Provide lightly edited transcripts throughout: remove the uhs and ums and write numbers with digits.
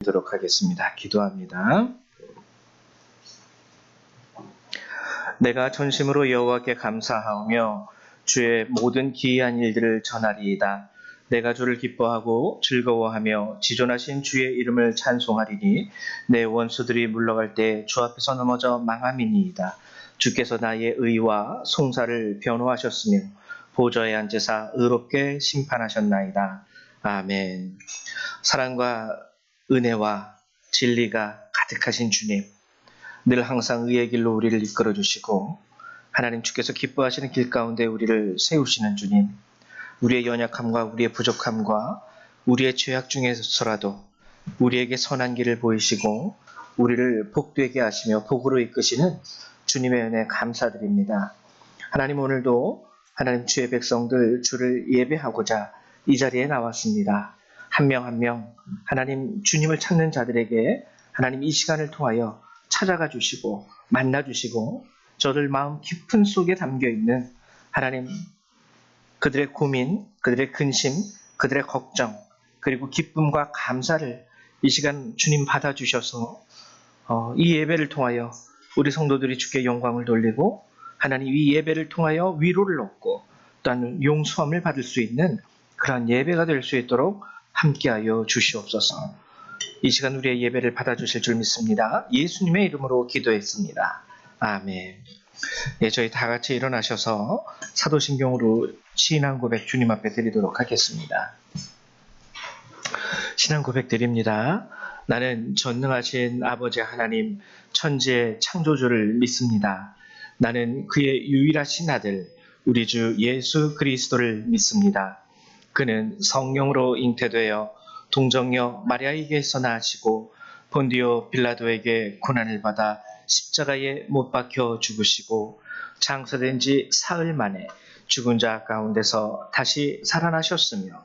드리도록 하겠습니다. 기도합니다. 내가 전심으로 여호와께 감사하며 주의 모든 기이한 일들을 전하리이다. 내가 주를 기뻐하고 즐거워하며 지존하신 주의 이름을 찬송하리니 내 원수들이 물러갈 때 주 앞에서 넘어져 망함이니이다. 주께서 나의 의와 송사를 변호하셨으며 보좌에 앉으사 의롭게 심판하셨나이다. 아멘. 사랑과 은혜와 진리가 가득하신 주님, 늘 항상 의의 길로 우리를 이끌어 주시고 하나님 주께서 기뻐하시는 길 가운데 우리를 세우시는 주님, 우리의 연약함과 우리의 부족함과 우리의 죄악 중에서라도 우리에게 선한 길을 보이시고 우리를 복되게 하시며 복으로 이끄시는 주님의 은혜 감사드립니다. 하나님, 오늘도 하나님 주의 백성들 주를 예배하고자 이 자리에 나왔습니다. 한 명 한 명 하나님 주님을 찾는 자들에게 하나님 이 시간을 통하여 찾아가 주시고 만나 주시고 저들 마음 깊은 속에 담겨있는 하나님 그들의 고민, 그들의 근심, 그들의 걱정, 그리고 기쁨과 감사를 이 시간 주님 받아주셔서 이 예배를 통하여 우리 성도들이 주께 영광을 돌리고 하나님 이 예배를 통하여 위로를 얻고 또한 용서함을 받을 수 있는 그러한 예배가 될 수 있도록 함께하여 주시옵소서. 이 시간 우리의 예배를 받아주실 줄 믿습니다. 예수님의 이름으로 기도했습니다. 아멘. 저희 다 같이 일어나셔서 사도신경으로 신앙 고백 주님 앞에 드리도록 하겠습니다. 신앙 고백 드립니다. 나는 전능하신 아버지 하나님 천지의 창조주를 믿습니다. 나는 그의 유일하신 아들 우리 주 예수 그리스도를 믿습니다. 그는 성령으로 잉태되어 동정녀 마리아에게서 나시고 본디오 빌라도에게 고난을 받아 십자가에 못 박혀 죽으시고 장사된 지 사흘 만에 죽은 자 가운데서 다시 살아나셨으며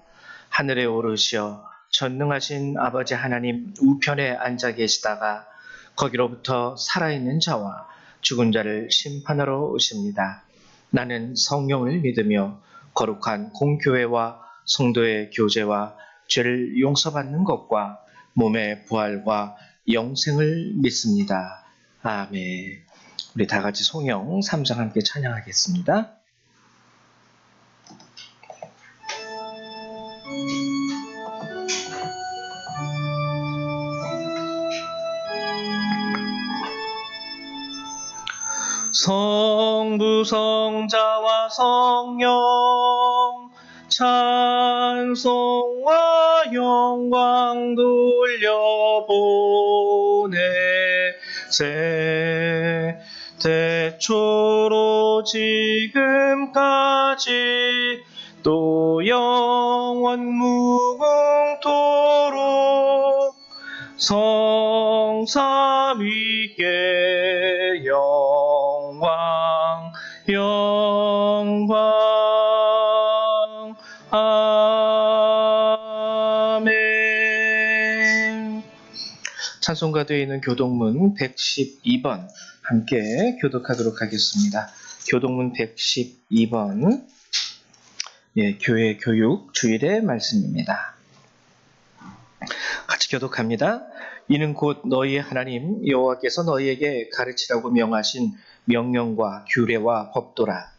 하늘에 오르시어 전능하신 아버지 하나님 우편에 앉아 계시다가 거기로부터 살아있는 자와 죽은 자를 심판하러 오십니다. 나는 성령을 믿으며 거룩한 공교회와 성도의 교제와 죄를 용서받는 것과 몸의 부활과 영생을 믿습니다. 아멘. 우리 다 같이 송영 3장 함께 찬양하겠습니다. 성부 성자와 성령 찬송과 영광 돌려보내 태초로 지금까지 또 영원 무궁토록 성삼위께 영광 아멘. 찬송가되어 있는 교동문 112번 함께 교독하도록 하겠습니다. 교동문 112번 교회 교육 주일의 말씀입니다. 같이 교독합니다. 이는 곧 너희의 하나님 여호와께서 너희에게 가르치라고 명하신 명령과 규례와 법도라.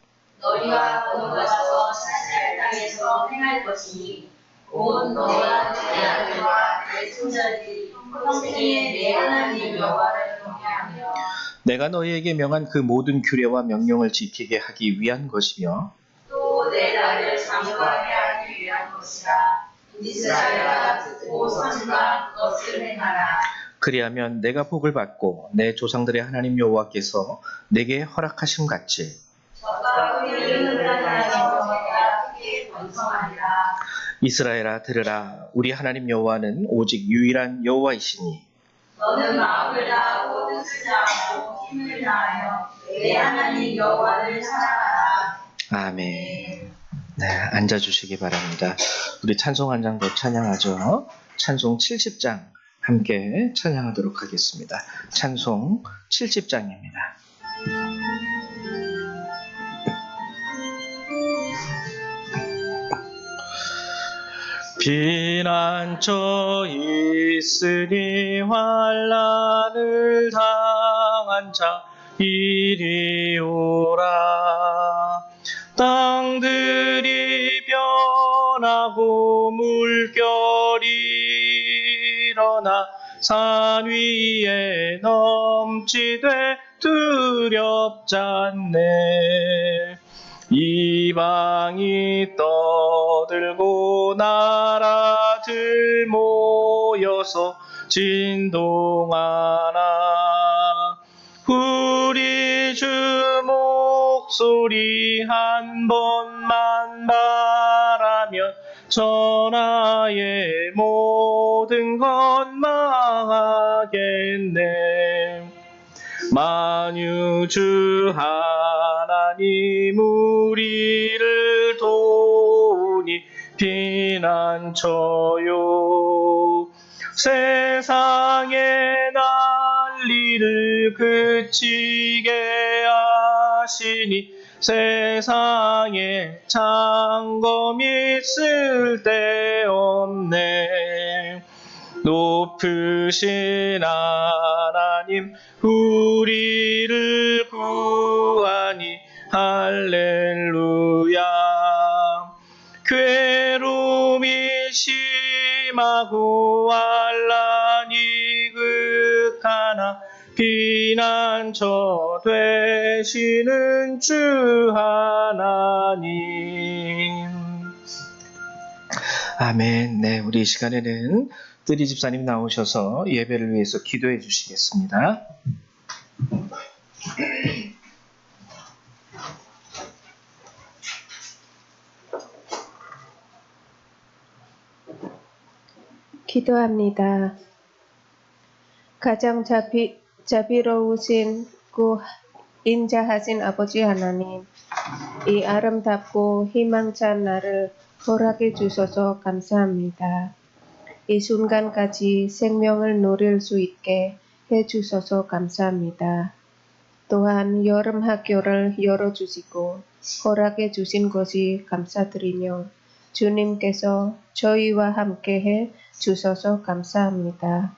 너희가 건너가서 사스라엘 땅에서 행할 것이니 온 너와 내 아들과 내 손자들이 평생에 내 하나님 여호와를 경외하며 내가 너희에게 명한 그 모든 규례와 명령을 지키게 하기 위한 것이며 또 내 나를 장구하게 하기 위한 것이라. 이스라엘아 듣고 선지가 그것을 행하라. 그리하면 내가 복을 받고 내 조상들의 하나님 여호와께서 내게 허락하심 같이 젖과 꿀을 흘러다니며 내가 크게 번성하리라. 이스라엘아 들으라. 우리 하나님 여호와는 오직 유일한 여호와이시니 너는 마음을 다하고 뜻을 다하고 힘을 다하여 내 하나님 여호와를 사랑하라. 아멘. 네, 앉아주시기 바랍니다. 우리 찬송 한 장 더 찬양하죠. 찬송 70장 함께 찬양하도록 하겠습니다. 찬송 70장입니다. 피난처 있으니 환난을 당한 자 이리 오라. 땅들이 변하고 물결이 일어나 산 위에 넘치되 두렵잖네. 이방이 떠들고 나라들 모여서 진동하나. 우리 주 목소리 한 번만 말하면 천하의 모든 것 망하겠네. 만유주 하나님 우리를 도우니 피난처요. 세상의 난리를 그치게 하시니 세상에 창검이 쓸데없네. 높으신 하나님 우리를 구하니 할렐루야. 괴로움이 심하고 환난이 극하나 피난처 되시는 주 하나님. 아멘. 네, 우리 이 시간에는 뜨리 집사님 나오셔서 예배를 위해서 기도해 주시겠습니다. 기도합니다. 가장 자비로우신 인자하신 아버지 하나님, 이 아름답고 희망찬 날을 허락해 주셔서 감사합니다. 이 순간까지 생명을 누릴 수 있게 해 주셔서 감사합니다. 또한 여름 학교를 열어주시고 허락해 주신 것이 감사드리며 주님께서 저희와 함께 해 주셔서 감사합니다.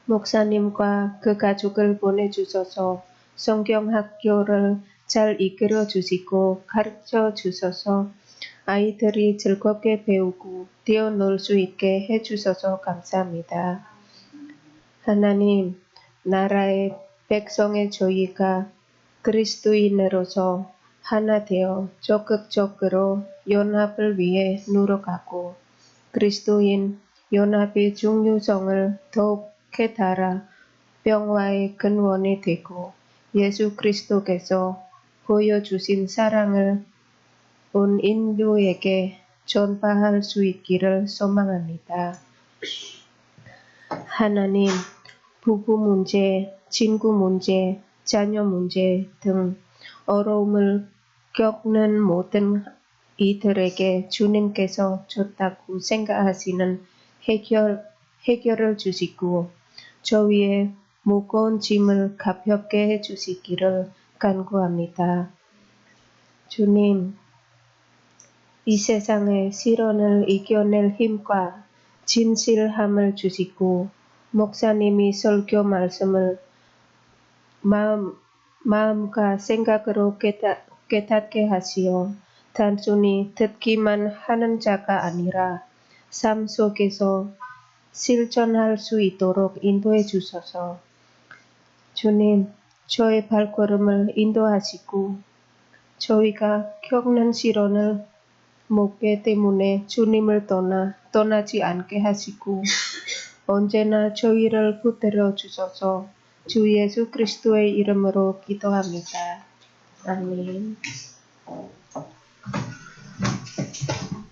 목사님과 그 가족을 보내주셔서 성경학교를 잘 이끌어 주시고 가르쳐 주셔서 아이들이 즐겁게 배우고 뛰어놀 수 있게 해주셔서 감사합니다. 하나님, 나라의 백성의 저희가 그리스도인으로서 하나 되어 적극적으로 연합을 위해 노력하고 그리스도인 연합의 중요성을 더욱 깨달아 평화의 근원이 되고 예수 그리스도께서 보여주신 사랑을 온 인류에게 전파할 수 있기를 소망합니다. 하나님, 부부 문제, 친구 문제, 자녀 문제 등 어려움을 겪는 모든 이들에게 주님께서 좋다고 생각하시는 해결을 주시고 저희의 무거운 짐을 가볍게 해주시기를 간구합니다. 주님, 이 세상의 시련을 이겨낼 힘과 진실함을 주시고 목사님이 설교 말씀을 마음과 생각으로 깨닫게 하시어 단순히 듣기만 하는 자가 아니라 삶 속에서 실천할 수 있도록 인도해 주셔서 주님, 저의 발걸음을 인도하시고 저희가 겪는 시련을 묻게 때문에 주님을 떠나지 않게 하시고 언제나 저희를 붙들어 주셔서 주 예수 그리스도의 이름으로 기도합니다. 아멘.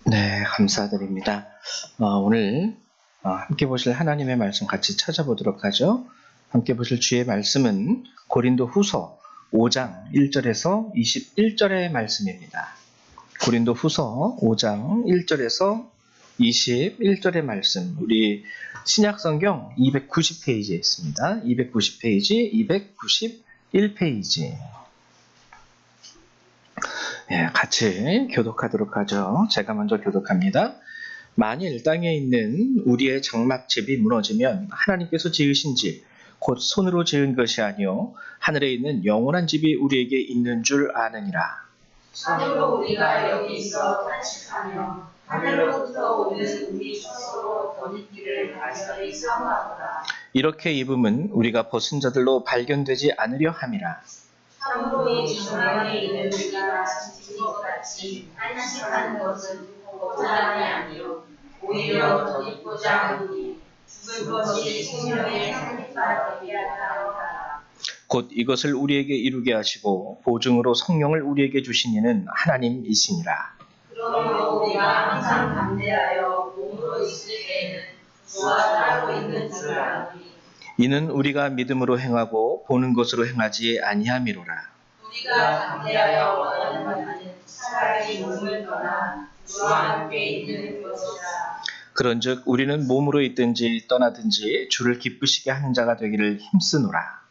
네, 감사드립니다. 오늘 함께 보실 하나님의 말씀 같이 찾아보도록 하죠. 함께 보실 주의 말씀은 고린도 후서 5장 1절에서 21절의 말씀입니다. 고린도 후서 5장 1절에서 21절의 말씀, 우리 신약성경 290페이지에 있습니다. 290페이지, 291페이지. 같이 교독하도록 하죠. 제가 먼저 교독합니다. 만일 땅에 있는 우리의 장막집이 무너지면 하나님께서 지으신 집, 곧 손으로 지은 것이 아니요 하늘에 있는 영원한 집이 우리에게 있는 줄 아느니라. 참으로 우리가 여기 있어 탄식하며 하늘로부터 오는 우리 스스로 거짓기를 간절히 사모하노라. 이렇게 입음은 우리가 벗은 자들로 발견되지 않으려 함이라. 참으로 이 중앙에 있는 우리가 지킨 것 같이 탄식하는 것은 고난이 아니요 오히려 더 입고자 하노니 죽은 것이 생명의 상태가 되게 하라. 곧 이것을 우리에게 이루게 하시고 보증으로 성령을 우리에게 주신 이는 하나님이시니라. 그러므로 우리가 항상 담대하여 몸으로 있을 때에는 주와 따로 있는 줄 아노니 이는 우리가 믿음으로 행하고 보는 것으로 행하지 아니함이로라. 우리가 담대하여 원하는 바는 차라리 몸을 떠나 주와 함께 있는 것이다. 그런즉 우리는 몸으로 있든지 떠나든지 주를 기쁘시게 하는 자가 되기를 힘쓰노라.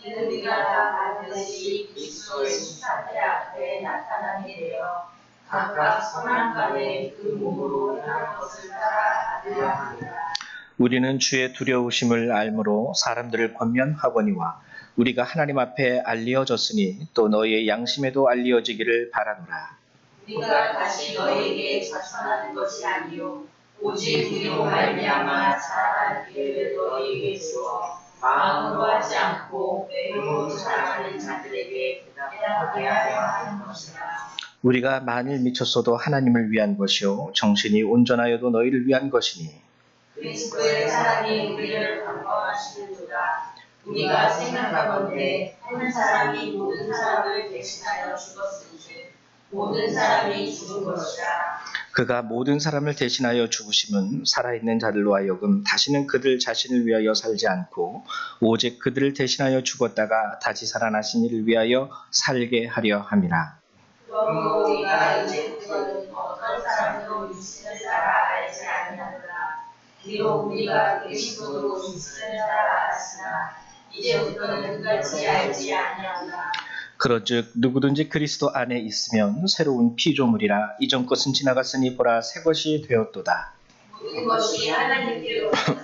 이는 우리가 다 반드시 그리스도의 십자가 앞에 나타나게 되어 각각 선한 간에 그 몸으로 행할 것을 따라 하려 합니다. 우리는 주의 두려우심을 알므로 사람들을 권면하거니와 우리가 하나님 앞에 알리어졌으니 또 너희의 양심에도 알리어지기를 바라노라. 우리가 다시 너희에게 자천하는 것이 아니요 오직 우리로 말미암아 살아갈 기회를 너희에게 주어 마음으로 하지 않고 외모로 살아가는 자들에게 대답하게 하려 하는 것이다. 우리가 만일 미쳤어도 하나님을 위한 것이요 정신이 온전하여도 너희를 위한 것이니 그리스도의 사랑이 우리를 강건하시는도다. 우리가 생각하건대 한 사람이 모든 사람을 대신하여 죽었은즉 모든 사람이 죽은 것이다. 그가 모든 사람을 대신하여 죽으심은 살아있는 자들로 하여금 다시는 그들 자신을 위하여 살지 않고 오직 그들을 대신하여 죽었다가 다시 살아나신 이를 위하여 살게 하려 함이라. 그러므로 우리가 이제부터는 어떤 사람도 육신을 따라 알지 아니하노라. 비록 우리가 그리스도로 육신을 따라 알았으나 이제부터는 그같이 알지 아니하노라. 그런즉 누구든지 그리스도 안에 있으면 새로운 피조물이라 이전 것은 지나갔으니 보라 새 것이 되었도다. 모든 것이 하나님께로부터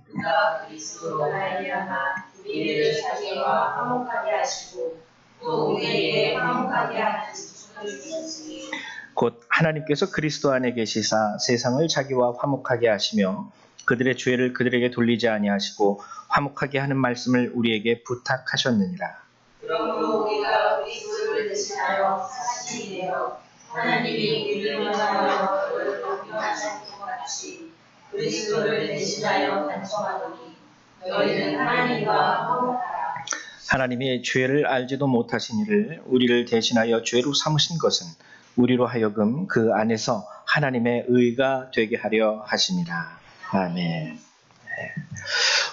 그가 그리스도로 말미암아 우리를 자기와 화목하게 하시고 또 우리에게 화목하게 하는 직분을 주셨으니 곧 하나님께서 그리스도 안에 계시사 세상을 자기와 화목하게 하시며 그들의 죄를 그들에게 돌리지 아니하시고 화목하게 하는 말씀을 우리에게 부탁하셨느니라. 그러므로 우리가 그리스도를 대신하여 사신이 되어 하나님이 우리를 명하여 그를 변호하신 것 같이 그리스도를 대신하여 단정하더니 너희는 하나님과 화목하라. 하나님이 죄를 알지도 못하신 이를 우리를 대신하여 죄로 삼으신 것은 우리로 하여금 그 안에서 하나님의 의가 되게 하려 하심이라. 아멘.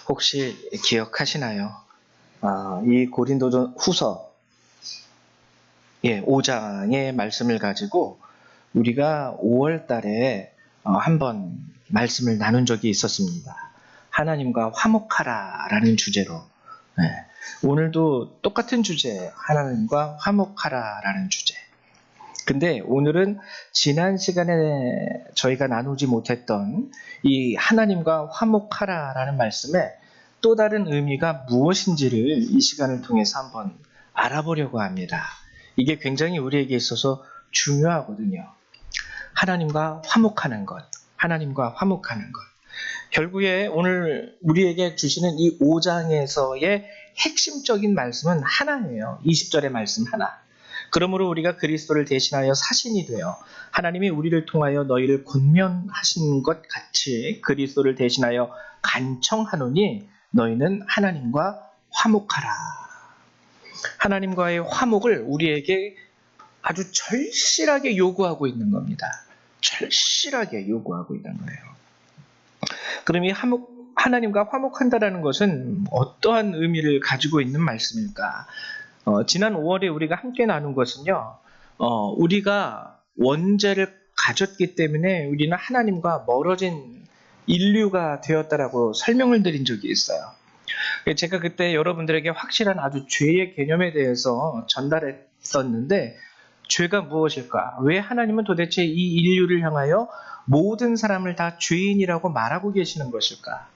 혹시 기억하시나요? 이 고린도 후서 5장의 말씀을 가지고 우리가 5월 달에 한번 말씀을 나눈 적이 있었습니다. 하나님과 화목하라 라는 주제로. 오늘도 똑같은 주제, 하나님과 화목하라 라는 주제. 근데 오늘은 지난 시간에 저희가 나누지 못했던 이 하나님과 화목하라 라는 말씀에 또 다른 의미가 무엇인지를 이 시간을 통해서 한번 알아보려고 합니다. 이게 굉장히 우리에게 있어서 중요하거든요. 하나님과 화목하는 것, 하나님과 화목하는 것. 결국에 오늘 우리에게 주시는 이 5장에서의 핵심적인 말씀은 하나예요. 20절의 말씀 하나. 그러므로 우리가 그리스도를 대신하여 사신이 되어 하나님이 우리를 통하여 너희를 권면하신 것 같이 그리스도를 대신하여 간청하노니 너희는 하나님과 화목하라. 하나님과의 화목을 우리에게 아주 절실하게 요구하고 있는 겁니다. 절실하게 요구하고 있는 거예요. 그럼 이 하나님과 화목한다라는 것은 어떠한 의미를 가지고 있는 말씀일까? 지난 5월에 우리가 함께 나눈 것은요, 우리가 원죄를 가졌기 때문에 우리는 하나님과 멀어진 인류가 되었다라고 설명을 드린 적이 있어요. 제가 그때 여러분들에게 확실한 아주 죄의 개념에 대해서 전달했었는데, 죄가 무엇일까? 왜 하나님은 도대체 이 인류를 향하여 모든 사람을 다 죄인이라고 말하고 계시는 것일까?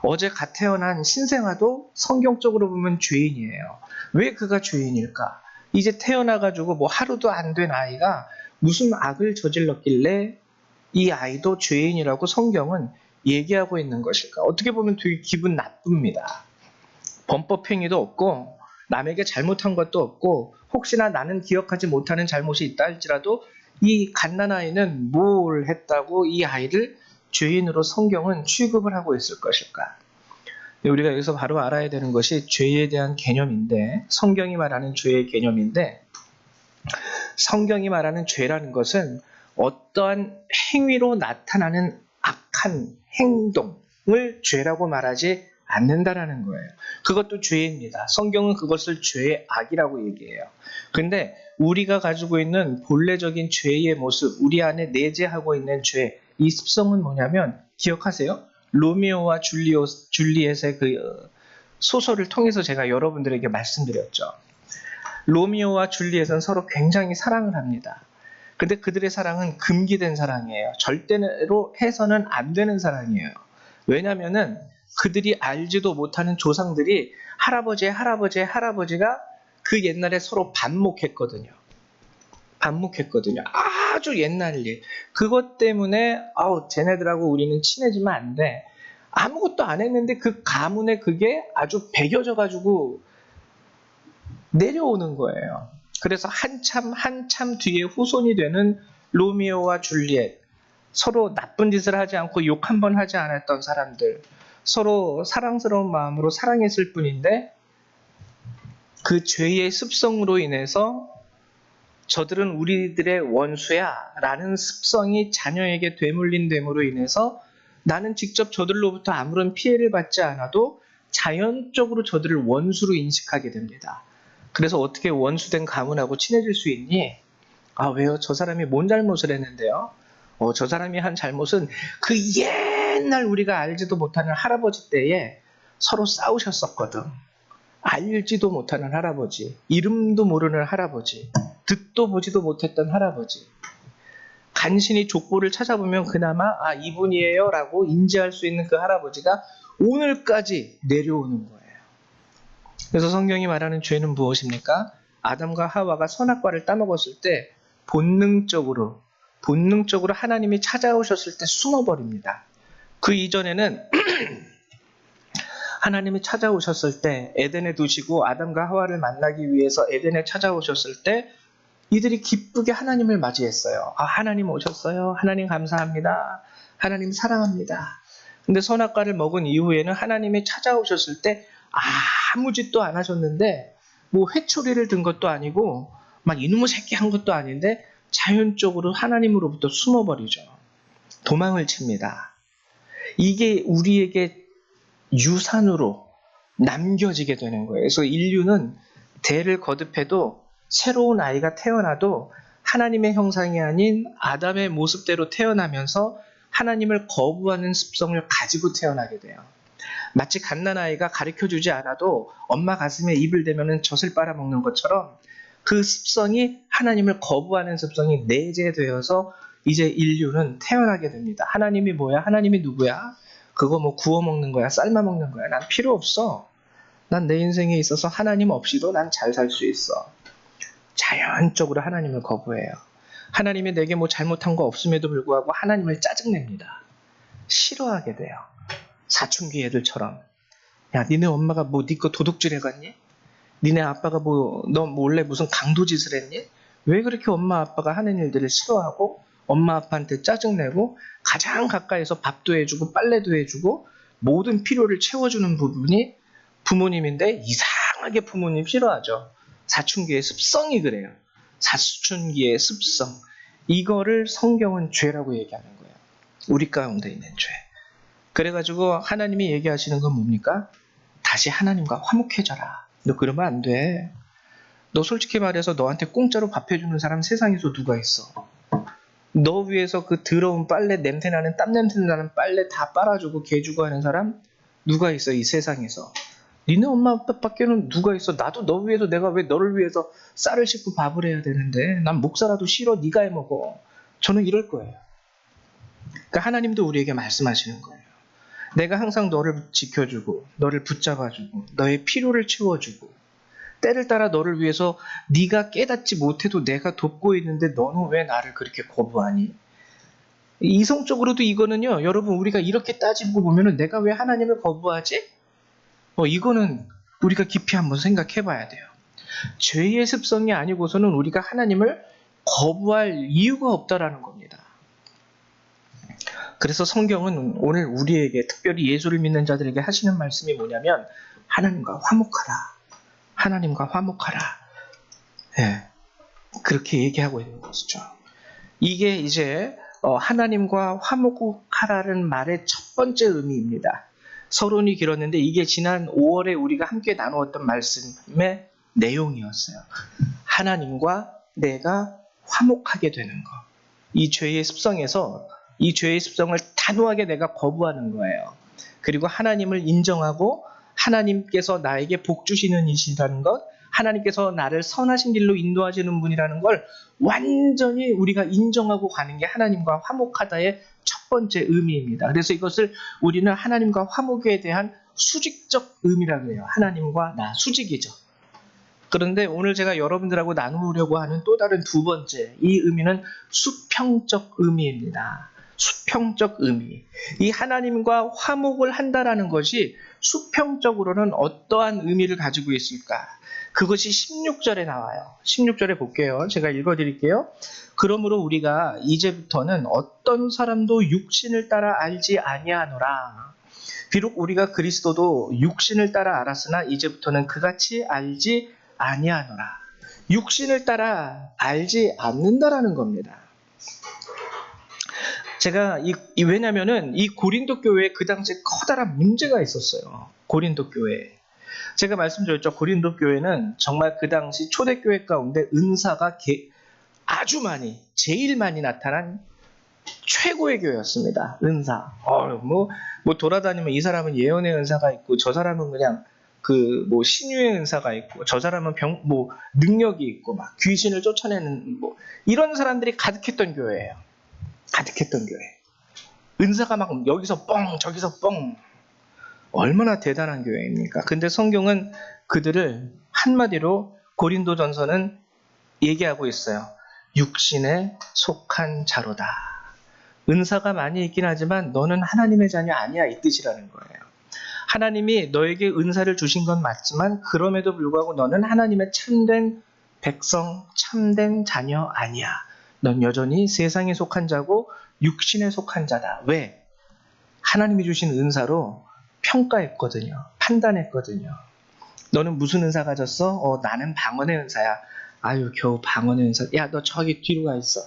어제 갓 태어난 신생아도 성경적으로 보면 죄인이에요. 왜 그가 죄인일까? 이제 태어나가지고 뭐 하루도 안 된 아이가 무슨 악을 저질렀길래 이 아이도 죄인이라고 성경은 얘기하고 있는 것일까? 어떻게 보면 되게 기분 나쁩니다. 범법행위도 없고 남에게 잘못한 것도 없고 혹시나 나는 기억하지 못하는 잘못이 있다 할지라도 이 갓난아이는 뭘 했다고 이 아이를 죄인으로 성경은 취급을 하고 있을 것일까? 우리가 여기서 바로 알아야 되는 것이 죄에 대한 개념인데, 성경이 말하는 죄의 개념인데, 성경이 말하는 죄라는 것은 어떠한 행위로 나타나는 악한 행동을 죄라고 말하지 않는다라는 거예요. 그것도 죄입니다. 성경은 그것을 죄의 악이라고 얘기해요. 근데 우리가 가지고 있는 본래적인 죄의 모습, 우리 안에 내재하고 있는 죄, 이 습성은 뭐냐면 기억하세요? 로미오와 줄리엣의 그 소설을 통해서 제가 여러분들에게 말씀드렸죠. 로미오와 줄리엣은 서로 굉장히 사랑을 합니다. 근데 그들의 사랑은 금기된 사랑이에요. 절대로 해서는 안 되는 사랑이에요. 왜냐면은 그들이 알지도 못하는 조상들이 할아버지의 할아버지가 그 옛날에 서로 반목했거든요. 아주 옛날 일. 그것 때문에 쟤네들하고 우리는 친해지면 안 돼. 아무것도 안 했는데 그 가문에 그게 아주 배겨져 가지고 내려오는 거예요. 그래서 한참 뒤에 후손이 되는 로미오와 줄리엣, 서로 나쁜 짓을 하지 않고 욕 한 번 하지 않았던 사람들, 서로 사랑스러운 마음으로 사랑했을 뿐인데 그 죄의 습성으로 인해서 저들은 우리들의 원수야 라는 습성이 자녀에게 되물린 됨으로 인해서 나는 직접 저들로부터 아무런 피해를 받지 않아도 자연적으로 저들을 원수로 인식하게 됩니다. 그래서 어떻게 원수된 가문하고 친해질 수 있니? 왜요? 저 사람이 뭔 잘못을 했는데요? 저 사람이 한 잘못은 그 옛날 우리가 알지도 못하는 할아버지 때에 서로 싸우셨었거든. 알지도 못하는 할아버지, 이름도 모르는 할아버지, 듣도 보지도 못했던 할아버지. 간신히 족보를 찾아보면 그나마 이분이에요 라고 인지할 수 있는 그 할아버지가 오늘까지 내려오는 거예요. 그래서 성경이 말하는 죄는 무엇입니까? 아담과 하와가 선악과를 따먹었을 때 본능적으로 하나님이 찾아오셨을 때 숨어버립니다. 그 이전에는 하나님이 찾아오셨을 때 에덴에 두시고 아담과 하와를 만나기 위해서 에덴에 찾아오셨을 때 이들이 기쁘게 하나님을 맞이했어요. 하나님 오셨어요. 하나님 감사합니다. 하나님 사랑합니다. 근데 선악과를 먹은 이후에는 하나님이 찾아오셨을 때 아무 짓도 안 하셨는데 뭐 회초리를 든 것도 아니고 막 이놈의 새끼 한 것도 아닌데 자연적으로 하나님으로부터 숨어버리죠. 도망을 칩니다. 이게 우리에게 유산으로 남겨지게 되는 거예요. 그래서 인류는 대를 거듭해도 새로운 아이가 태어나도 하나님의 형상이 아닌 아담의 모습대로 태어나면서 하나님을 거부하는 습성을 가지고 태어나게 돼요. 마치 갓난아이가 가르쳐주지 않아도 엄마 가슴에 입을 대면 젖을 빨아먹는 것처럼 그 습성이 하나님을 거부하는 습성이 내재되어서 이제 인류는 태어나게 됩니다. 하나님이 뭐야? 하나님이 누구야? 그거 뭐 구워 먹는 거야? 삶아 먹는 거야? 난 필요 없어. 난 내 인생에 있어서 하나님 없이도 난 잘 살 수 있어. 자연적으로 하나님을 거부해요. 하나님이 내게 뭐 잘못한 거 없음에도 불구하고 하나님을 짜증냅니다. 싫어하게 돼요. 사춘기 애들처럼. 야, 니네 엄마가 뭐 니 거 도둑질 해갔니? 니네 아빠가 뭐 너 몰래 무슨 강도짓을 했니? 왜 그렇게 엄마 아빠가 하는 일들을 싫어하고 엄마 아빠한테 짜증내고 가장 가까이서 밥도 해주고 빨래도 해주고 모든 필요를 채워주는 부분이 부모님인데 이상하게 부모님 싫어하죠. 사춘기의 습성이 그래요. 사춘기의 습성. 이거를 성경은 죄라고 얘기하는 거예요. 우리 가운데 있는 죄. 그래가지고 하나님이 얘기하시는 건 뭡니까? 다시 하나님과 화목해져라. 너 그러면 안 돼. 너 솔직히 말해서 너한테 공짜로 밥 해주는 사람 세상에서 누가 있어? 너 위해서 그 더러운 빨래 냄새나는 땀 냄새나는 빨래 다 빨아주고 개주고 하는 사람 누가 있어 이 세상에서? 니네 엄마 아빠밖에는 누가 있어? 나도 너 위해서 내가 왜 너를 위해서 쌀을 씻고 밥을 해야 되는데 난 목살라도 싫어 네가 해먹어. 저는 이럴 거예요. 그러니까 하나님도 우리에게 말씀하시는 거예요. 내가 항상 너를 지켜주고 너를 붙잡아주고 너의 필요를 채워주고 때를 따라 너를 위해서 네가 깨닫지 못해도 내가 돕고 있는데 너는 왜 나를 그렇게 거부하니? 이성적으로도 이거는요, 여러분, 우리가 이렇게 따지고 보면은 내가 왜 하나님을 거부하지? 이거는 우리가 깊이 한번 생각해 봐야 돼요. 죄의 습성이 아니고서는 우리가 하나님을 거부할 이유가 없다라는 겁니다. 그래서 성경은 오늘 우리에게, 특별히 예수를 믿는 자들에게 하시는 말씀이 뭐냐면, 하나님과 화목하라. 하나님과 화목하라. 예, 그렇게 얘기하고 있는 것이죠. 이게 이제 하나님과 화목하라는 말의 첫 번째 의미입니다. 서론이 길었는데 이게 지난 5월에 우리가 함께 나누었던 말씀의 내용이었어요. 하나님과 내가 화목하게 되는 것. 이 죄의 습성에서 이 죄의 습성을 단호하게 내가 거부하는 거예요. 그리고 하나님을 인정하고 하나님께서 나에게 복 주시는 이시라는 것, 하나님께서 나를 선하신 길로 인도하시는 분이라는 걸 완전히 우리가 인정하고 가는 게 하나님과 화목하다의 첫 번째 의미입니다. 그래서 이것을 우리는 하나님과 화목에 대한 수직적 의미라고 해요. 하나님과 나, 수직이죠. 그런데 오늘 제가 여러분들하고 나누려고 하는 또 다른 두 번째, 이 의미는 수평적 의미입니다. 수평적 의미. 이 하나님과 화목을 한다라는 것이 수평적으로는 어떠한 의미를 가지고 있을까? 그것이 16절에 나와요. 16절에 볼게요. 제가 읽어드릴게요. 그러므로 우리가 이제부터는 어떤 사람도 육신을 따라 알지 아니하노라. 비록 우리가 그리스도도 육신을 따라 알았으나 이제부터는 그같이 알지 아니하노라. 육신을 따라 알지 않는다라는 겁니다. 제가 왜냐면은 이 고린도 교회에 그 당시에 커다란 문제가 있었어요. 고린도 교회. 제가 말씀드렸죠. 고린도 교회는 정말 그 당시 초대교회 가운데 은사가 아주 많이, 제일 많이 나타난 최고의 교회였습니다. 은사. 뭐 돌아다니면 이 사람은 예언의 은사가 있고, 저 사람은 그냥 신유의 은사가 있고, 저 사람은 능력이 있고, 막 귀신을 쫓아내는, 이런 사람들이 가득했던 교회예요. 가득했던 교회. 은사가 막 여기서 뻥, 저기서 뻥. 얼마나 대단한 교회입니까? 근데 성경은 그들을 한마디로 고린도전서는 얘기하고 있어요. 육신에 속한 자로다. 은사가 많이 있긴 하지만 너는 하나님의 자녀 아니야, 이 뜻이라는 거예요. 하나님이 너에게 은사를 주신 건 맞지만 그럼에도 불구하고 너는 하나님의 참된 백성, 참된 자녀 아니야. 넌 여전히 세상에 속한 자고 육신에 속한 자다. 왜? 하나님이 주신 은사로 평가했거든요. 판단했거든요. 너는 무슨 은사 가졌어? 나는 방언의 은사야. 아유, 겨우 방언의 은사. 야, 너 저기 뒤로 가 있어.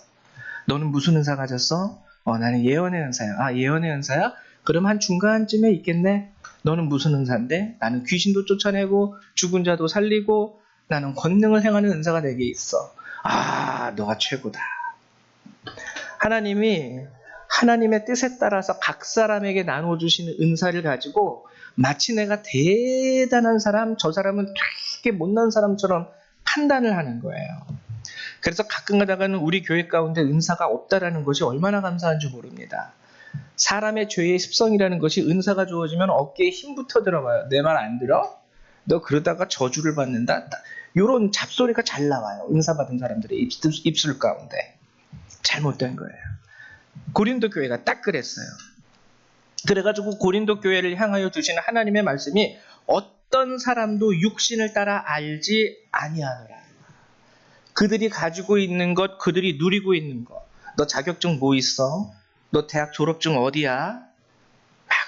너는 무슨 은사 가졌어? 나는 예언의 은사야. 아, 예언의 은사야? 그럼 한 중간쯤에 있겠네? 너는 무슨 은사인데? 나는 귀신도 쫓아내고 죽은 자도 살리고 나는 권능을 행하는 은사가 내게 있어. 아, 너가 최고다. 하나님이 하나님의 뜻에 따라서 각 사람에게 나눠주시는 은사를 가지고 마치 내가 대단한 사람, 저 사람은 되게 못난 사람처럼 판단을 하는 거예요. 그래서 가끔 가다가는 우리 교회 가운데 은사가 없다라는 것이 얼마나 감사한지 모릅니다. 사람의 죄의 습성이라는 것이 은사가 주어지면 어깨에 힘부터 들어가요. 내 말 안 들어? 너 그러다가 저주를 받는다? 이런 잡소리가 잘 나와요. 은사 받은 사람들의 입술 가운데. 잘못된 거예요. 고린도 교회가 딱 그랬어요. 그래가지고 고린도 교회를 향하여 주시는 하나님의 말씀이 어떤 사람도 육신을 따라 알지 아니하노라. 그들이 가지고 있는 것, 그들이 누리고 있는 것. 너 자격증 뭐 있어? 너 대학 졸업증 어디야?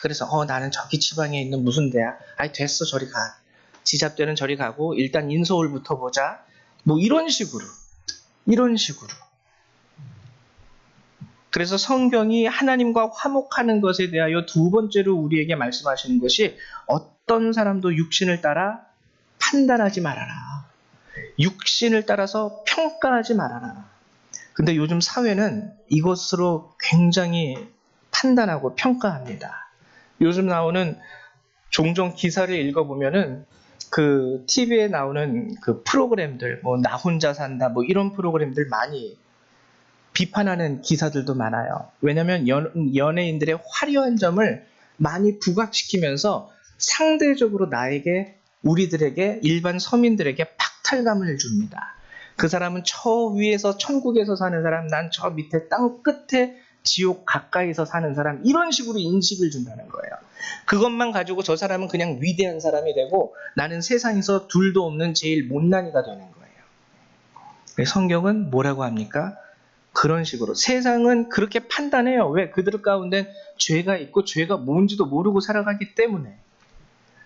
그래서 나는 저기 지방에 있는 무슨 대학. 아이 됐어, 저리 가. 지잡대는 저리 가고 일단 인서울부터 보자. 이런 식으로. 그래서 성경이 하나님과 화목하는 것에 대하여 두 번째로 우리에게 말씀하시는 것이 어떤 사람도 육신을 따라 판단하지 말아라. 육신을 따라서 평가하지 말아라. 근데 요즘 사회는 이것으로 굉장히 판단하고 평가합니다. 요즘 나오는 종종 기사를 읽어보면은 그 TV에 나오는 그 프로그램들, 나 혼자 산다, 이런 프로그램들 많이 비판하는 기사들도 많아요. 왜냐하면 연예인들의 화려한 점을 많이 부각시키면서 상대적으로 우리들에게, 일반 서민들에게 박탈감을 줍니다. 그 사람은 저 위에서 천국에서 사는 사람, 난 저 밑에 땅 끝에 지옥 가까이서 사는 사람, 이런 식으로 인식을 준다는 거예요. 그것만 가지고 저 사람은 그냥 위대한 사람이 되고 나는 세상에서 둘도 없는 제일 못난이가 되는 거예요. 성경은 뭐라고 합니까? 그런 식으로 세상은 그렇게 판단해요. 왜? 그들 가운데 죄가 있고 죄가 뭔지도 모르고 살아가기 때문에.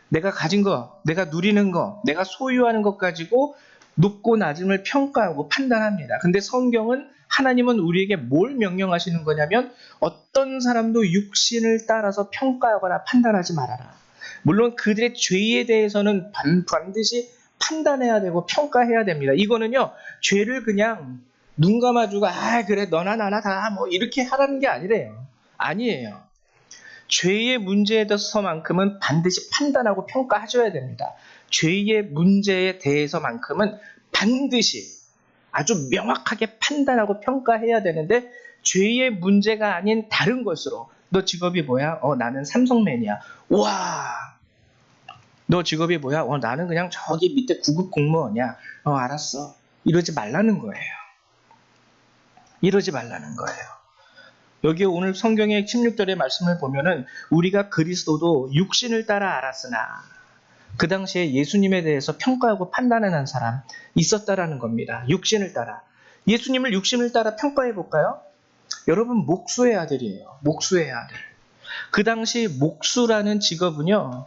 내가 가진 거, 내가 누리는 거, 내가 소유하는 것 가지고 높고 낮음을 평가하고 판단합니다. 근데 성경은, 하나님은 우리에게 뭘 명령하시는 거냐면 어떤 사람도 육신을 따라서 평가하거나 판단하지 말아라. 물론 그들의 죄에 대해서는 반드시 판단해야 되고 평가해야 됩니다. 이거는요, 죄를 그냥 눈 감아주고 그래 너나 나나 다 뭐 이렇게 하라는 게 아니래요. 아니에요. 죄의 문제에 대해서만큼은 반드시 판단하고 평가해줘야 됩니다. 죄의 문제에 대해서만큼은 반드시 아주 명확하게 판단하고 평가해야 되는데, 죄의 문제가 아닌 다른 것으로, 너 직업이 뭐야? 나는 삼성맨이야. 와, 너 직업이 뭐야? 나는 그냥 저기 밑에 9급 공무원이야. 알았어. 이러지 말라는 거예요. 이러지 말라는 거예요. 여기 오늘 성경의 16절의 말씀을 보면은 우리가 그리스도도 육신을 따라 알았으나, 그 당시에 예수님에 대해서 평가하고 판단하는 사람 있었다라는 겁니다. 육신을 따라. 예수님을 육신을 따라 평가해 볼까요? 여러분, 목수의 아들이에요. 목수의 아들. 그 당시 목수라는 직업은요,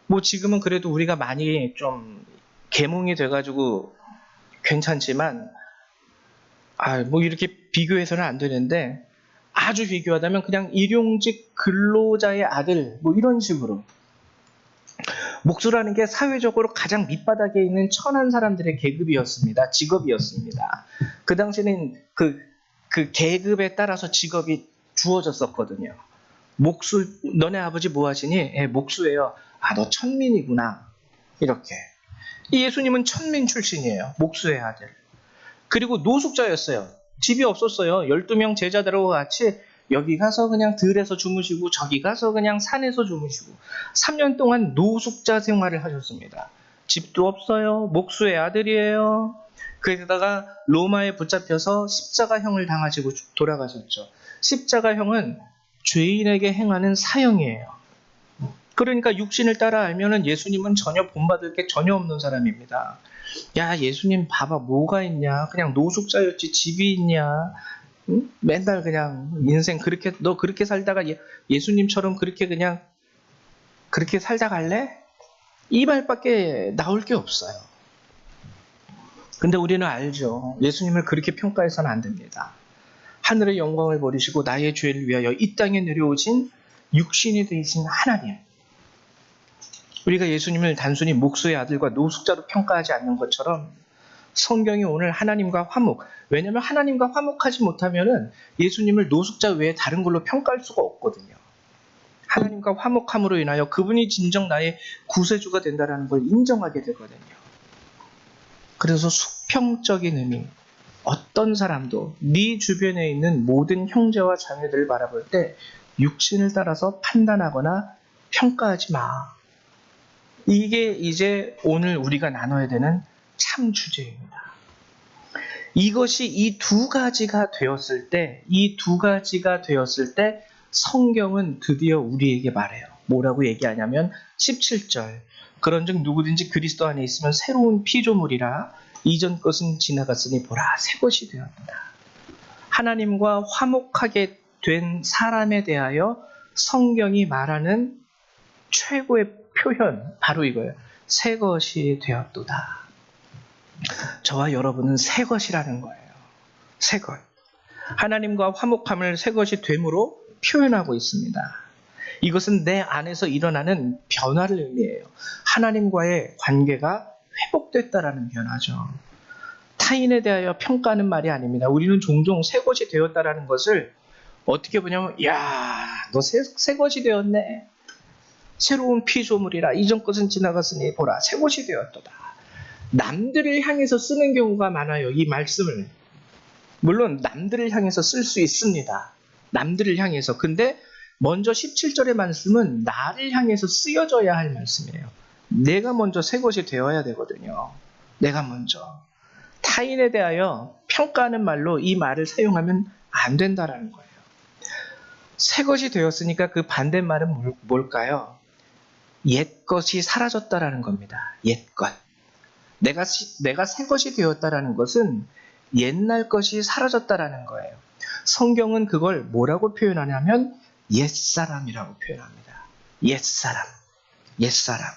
뭐 지금은 그래도 우리가 많이 좀 계몽이 돼가지고 괜찮지만, 뭐 이렇게 비교해서는 안 되는데, 아주 비교하다면 그냥 일용직 근로자의 아들, 뭐 이런 식으로. 목수라는 게 사회적으로 가장 밑바닥에 있는 천한 사람들의 계급이었습니다. 직업이었습니다. 그 당시에는 그 계급에 따라서 직업이 주어졌었거든요. 목수, 너네 아버지 뭐 하시니? 목수예요. 너 천민이구나. 이렇게. 예수님은 천민 출신이에요. 목수의 아들. 그리고 노숙자였어요. 집이 없었어요. 12명 제자들하고 같이 여기 가서 그냥 들에서 주무시고 저기 가서 그냥 산에서 주무시고 3년 동안 노숙자 생활을 하셨습니다. 집도 없어요. 목수의 아들이에요. 그러다가 로마에 붙잡혀서 십자가형을 당하시고 돌아가셨죠. 십자가형은 죄인에게 행하는 사형이에요. 그러니까 육신을 따라 알면은 예수님은 전혀 본받을 게 전혀 없는 사람입니다. 야, 예수님 봐봐, 뭐가 있냐? 그냥 노숙자였지 집이 있냐? 응? 맨날 그냥 인생 너 그렇게 살다가 예수님처럼 그렇게 살다 갈래? 이 말밖에 나올 게 없어요. 근데 우리는 알죠. 예수님을 그렇게 평가해서는 안 됩니다. 하늘의 영광을 버리시고 나의 죄를 위하여 이 땅에 내려오신 육신이 되신 하나님. 우리가 예수님을 단순히 목수의 아들과 노숙자로 평가하지 않는 것처럼 성경이 오늘 하나님과 화목, 왜냐하면 하나님과 화목하지 못하면은 예수님을 노숙자 외에 다른 걸로 평가할 수가 없거든요. 하나님과 화목함으로 인하여 그분이 진정 나의 구세주가 된다는 걸 인정하게 되거든요. 그래서 수평적인 의미, 어떤 사람도 네 주변에 있는 모든 형제와 자매들을 바라볼 때 육신을 따라서 판단하거나 평가하지 마. 이게 이제 오늘 우리가 나눠야 되는 참 주제입니다. 이것이 이 두 가지가 되었을 때 성경은 드디어 우리에게 말해요. 뭐라고 얘기하냐면 17절, 그런즉 누구든지 그리스도 안에 있으면 새로운 피조물이라 이전 것은 지나갔으니 보라 새 것이 되었다. 하나님과 화목하게 된 사람에 대하여 성경이 말하는 최고의 표현, 바로 이거예요. 새 것이 되었도다. 저와 여러분은 새 것이라는 거예요. 새 것. 하나님과 화목함을 새 것이 됨으로 표현하고 있습니다. 이것은 내 안에서 일어나는 변화를 의미해요. 하나님과의 관계가 회복됐다라는 변화죠. 타인에 대하여 평가하는 말이 아닙니다. 우리는 종종 새 것이 되었다라는 것을 어떻게 보냐면, 야, 너 새 것이 되었네. 새로운 피조물이라 이전 것은 지나갔으니 보라 새 것이 되었도다. 남들을 향해서 쓰는 경우가 많아요. 이 말씀을. 물론 남들을 향해서 쓸 수 있습니다. 남들을 향해서. 근데 먼저 17절의 말씀은 나를 향해서 쓰여져야 할 말씀이에요. 내가 먼저 새 것이 되어야 되거든요. 내가 먼저. 타인에 대하여 평가하는 말로 이 말을 사용하면 안 된다라는 거예요. 새 것이 되었으니까 그 반대말은 뭘까요? 옛 것이 사라졌다라는 겁니다. 옛 것. 내가 새 것이 되었다라는 것은 옛날 것이 사라졌다라는 거예요. 성경은 그걸 뭐라고 표현하냐면 옛사람이라고 표현합니다. 옛사람. 옛사람.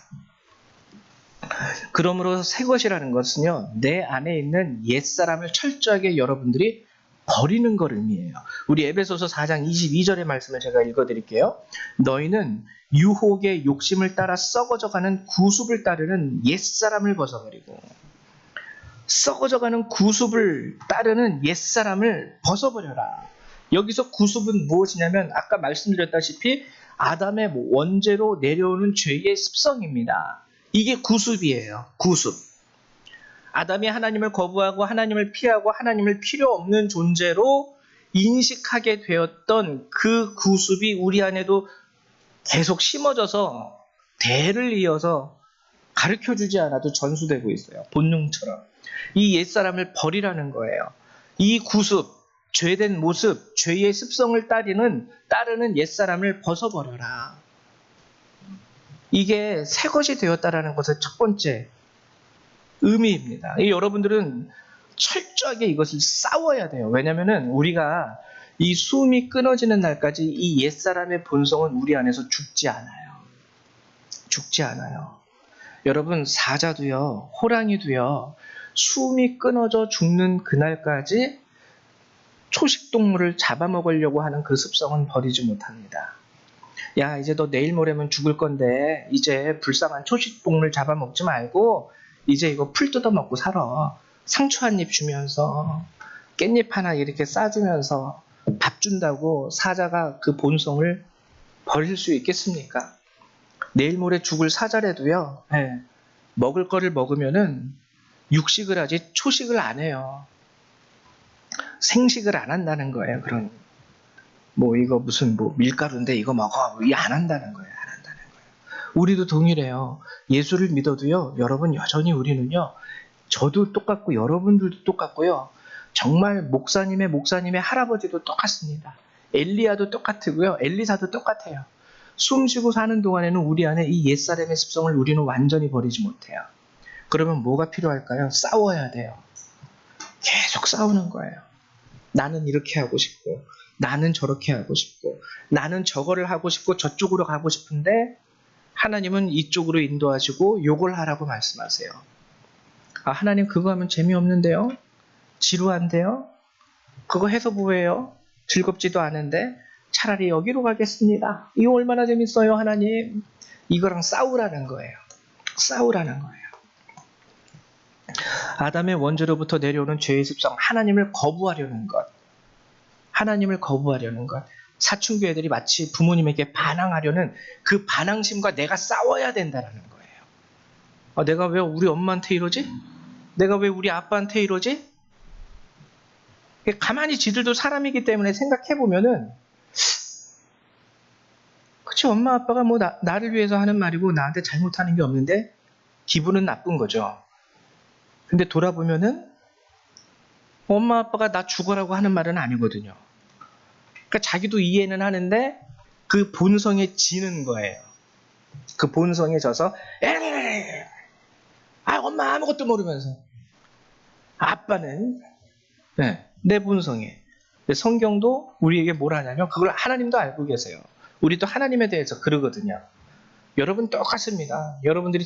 그러므로 새 것이라는 것은요, 내 안에 있는 옛사람을 철저하게 여러분들이 버리는 걸 의미해요. 우리 에베소서 4장 22절의 말씀을 제가 읽어드릴게요. 너희는 유혹의 욕심을 따라 썩어져가는 구습을 따르는 옛사람을 벗어버리고, 썩어져가는 구습을 따르는 옛사람을 벗어버려라. 여기서 구습은 무엇이냐면 아까 말씀드렸다시피 아담의 원죄로 내려오는 죄의 습성입니다. 이게 구습이에요. 구습. 아담이 하나님을 거부하고 하나님을 피하고 하나님을 필요 없는 존재로 인식하게 되었던 그 구습이 우리 안에도 계속 심어져서 대를 이어서 가르쳐주지 않아도 전수되고 있어요. 본능처럼. 이 옛사람을 버리라는 거예요. 이 구습, 죄된 모습, 죄의 습성을 따르는 옛사람을 벗어버려라. 이게 새 것이 되었다라는 것의 첫 번째 의미입니다. 여러분들은 철저하게 이것을 싸워야 돼요. 왜냐하면 우리가 이 숨이 끊어지는 날까지 이 옛사람의 본성은 우리 안에서 죽지 않아요. 죽지 않아요. 여러분, 사자도요, 호랑이도요, 숨이 끊어져 죽는 그날까지 초식동물을 잡아먹으려고 하는 그 습성은 버리지 못합니다. 야, 이제 너 내일 모레면 죽을 건데 이제 불쌍한 초식동물 잡아먹지 말고 이제 이거 풀 뜯어먹고 살아. 상추 한 입 주면서 깻잎 하나 이렇게 싸주면서 밥 준다고 사자가 그 본성을 버릴 수 있겠습니까? 내일 모레 죽을 사자라도요, 먹을 거를 먹으면은 육식을 하지 초식을 안 해요. 생식을 안 한다는 거예요. 그런 이거 무슨 밀가루인데 이거 먹어, 이 안 한다는 거예요. 안 한다는 거예요. 우리도 동일해요. 예수를 믿어도요, 여러분, 여전히 우리는요, 저도 똑같고 여러분들도 똑같고요, 정말 목사님의 할아버지도 똑같습니다. 엘리야도 똑같고요, 엘리사도 똑같아요. 숨 쉬고 사는 동안에는 우리 안에 이 옛사람의 습성을 우리는 완전히 버리지 못해요. 그러면 뭐가 필요할까요? 싸워야 돼요. 계속 싸우는 거예요. 나는 이렇게 하고 싶고, 나는 저렇게 하고 싶고, 나는 저거를 하고 싶고 저쪽으로 가고 싶은데 하나님은 이쪽으로 인도하시고 요걸 하라고 말씀하세요. 아, 하나님 그거 하면 재미없는데요? 지루한데요? 그거 해서 뭐예요? 즐겁지도 않은데 차라리 여기로 가겠습니다. 이거 얼마나 재밌어요, 하나님? 이거랑 싸우라는 거예요. 싸우라는 거예요. 아담의 원죄로부터 내려오는 죄의 습성, 하나님을 거부하려는 것. 하나님을 거부하려는 것. 사춘기 애들이 마치 부모님에게 반항하려는 그 반항심과 내가 싸워야 된다는 거예요. 내가 왜 우리 엄마한테 이러지? 내가 왜 우리 아빠한테 이러지? 가만히 지들도 사람이기 때문에 생각해보면은, 그치, 엄마 아빠가 나를 위해서 하는 말이고 나한테 잘못하는 게 없는데 기분은 나쁜 거죠. 근데 돌아보면은 엄마 아빠가 나 죽어라고 하는 말은 아니거든요. 그러니까 자기도 이해는 하는데 그 본성에 지는 거예요. 그 본성에 져서 엄마 아무것도 모르면서, 아빠는 내 본성에. 성경도 우리에게 뭘 하냐면 그걸 하나님도 알고 계세요. 우리도 하나님에 대해서 그러거든요. 여러분 똑같습니다. 여러분들이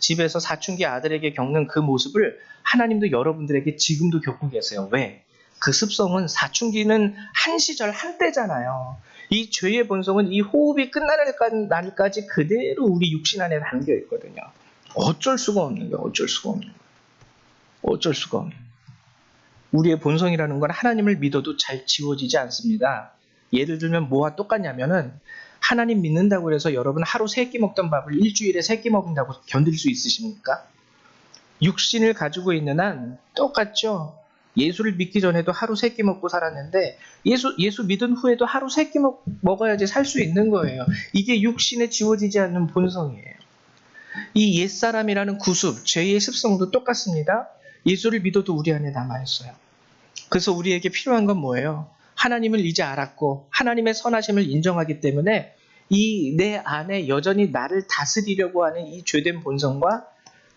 집에서 사춘기 아들에게 겪는 그 모습을 하나님도 여러분들에게 지금도 겪고 계세요. 왜? 그 습성은, 사춘기는 한 시절 한때잖아요. 이 죄의 본성은 이 호흡이 끝나는 날까지 그대로 우리 육신 안에 담겨 있거든요. 어쩔 수가 없는 거예요. 어쩔 수가 없는 거예요. 어쩔 수가 없는 거예요. 우리의 본성이라는 건 하나님을 믿어도 잘 지워지지 않습니다. 예를 들면 뭐와 똑같냐면은, 하나님 믿는다고 해서 여러분 하루 3끼 먹던 밥을 일주일에 3끼 먹는다고 견딜 수 있으십니까? 육신을 가지고 있는 한 똑같죠. 예수를 믿기 전에도 하루 3끼 먹고 살았는데 예수 믿은 후에도 하루 3끼 먹어야지 살 수 있는 거예요. 이게 육신에 지워지지 않는 본성이에요. 이 옛사람이라는 구습, 죄의 습성도 똑같습니다. 예수를 믿어도 우리 안에 남아있어요. 그래서 우리에게 필요한 건 뭐예요? 하나님을 이제 알았고 하나님의 선하심을 인정하기 때문에 이 내 안에 여전히 나를 다스리려고 하는 이 죄된 본성과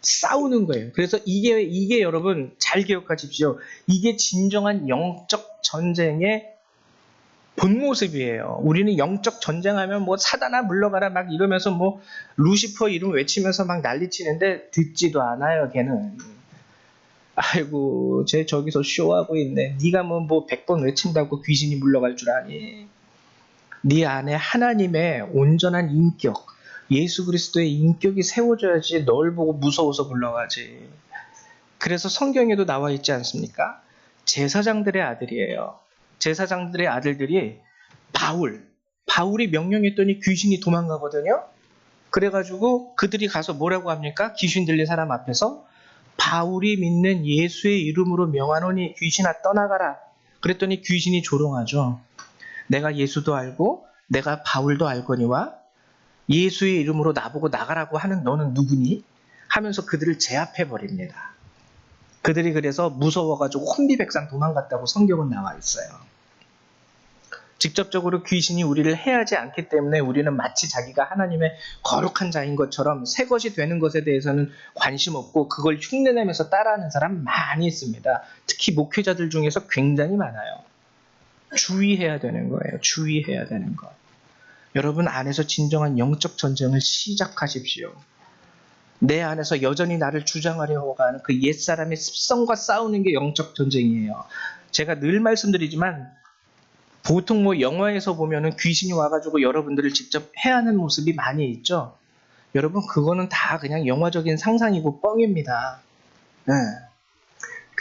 싸우는 거예요. 그래서 이게 여러분 잘 기억하십시오. 이게 진정한 영적 전쟁의 본 모습이에요. 우리는 영적 전쟁하면 뭐 사단아 물러가라 막 이러면서 뭐 루시퍼 이름 외치면서 막 난리치는데 듣지도 않아요. 걔는. 아이고 쟤 저기서 쇼하고 있네. 네가 뭐 100번 외친다고 귀신이 물러갈 줄 아니. 네 안에 하나님의 온전한 인격, 예수 그리스도의 인격이 세워져야지 널 보고 무서워서 물러가지. 그래서 성경에도 나와 있지 않습니까? 제사장들의 아들이에요. 제사장들의 아들들이 바울이 명령했더니 귀신이 도망가거든요. 그래가지고 그들이 가서 뭐라고 합니까? 귀신 들린 사람 앞에서 바울이 믿는 예수의 이름으로 명하노니 귀신아 떠나가라. 그랬더니 귀신이 조롱하죠. 내가 예수도 알고 내가 바울도 알거니와 예수의 이름으로 나보고 나가라고 하는 너는 누구니? 하면서 그들을 제압해버립니다. 그들이 그래서 무서워가지고 혼비백산 도망갔다고 성경은 나와 있어요. 직접적으로 귀신이 우리를 해하지 않기 때문에 우리는 마치 자기가 하나님의 거룩한 자인 것처럼 새 것이 되는 것에 대해서는 관심 없고 그걸 흉내내면서 따라하는 사람 많이 있습니다. 특히 목회자들 중에서 굉장히 많아요. 주의해야 되는 거예요. 주의해야 되는 것. 여러분 안에서 진정한 영적 전쟁을 시작하십시오. 내 안에서 여전히 나를 주장하려고 하는 그 옛사람의 습성과 싸우는 게 영적 전쟁이에요. 제가 늘 말씀드리지만 보통 뭐 영화에서 보면은 귀신이 와가지고 여러분들을 직접 해하는 모습이 많이 있죠. 여러분 그거는 다 그냥 영화적인 상상이고 뻥입니다. 네.